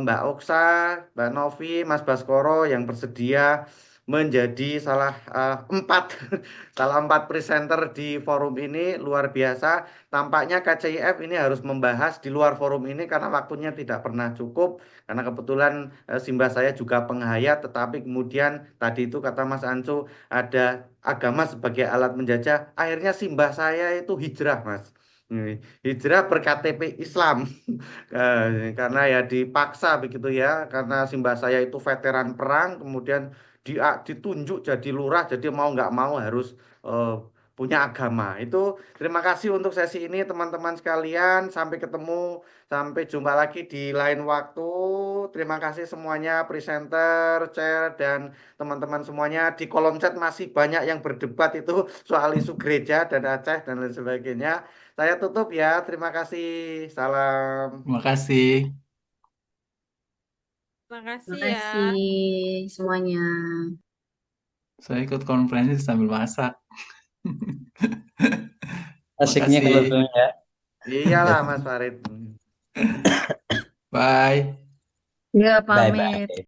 Mbak Oksa, Mbak Novi, Mas Baskoro yang bersedia menjadi salah empat presenter di forum ini luar biasa. Tampaknya KCIF ini harus membahas di luar forum ini karena waktunya tidak pernah cukup. Karena kebetulan simbah saya juga penghayat, tetapi kemudian tadi itu kata Mas Anco ada agama sebagai alat menjajah. Akhirnya simbah saya itu hijrah, Mas. Hijrah berKTP Islam. Karena ya dipaksa begitu ya, karena simbah saya itu veteran perang, kemudian ditunjuk jadi lurah, jadi mau nggak mau harus punya agama. Itu terima kasih untuk sesi ini teman-teman sekalian. Sampai ketemu, sampai jumpa lagi di lain waktu. Terima kasih semuanya, presenter, chair, dan teman-teman semuanya. Di kolom chat masih banyak yang berdebat itu soal isu gereja dan Aceh dan lain sebagainya. Saya tutup ya. Terima kasih. Salam.
Terima kasih.
Terima
Terima
kasih ya.
kasih semuanya.
Saya ikut konferensi sambil masak.
Asiknya kalau
Makasih.
Zoom ya.
Iyalah Mas Farid.
Bye.
Ya,
Bye
pamit.
bye.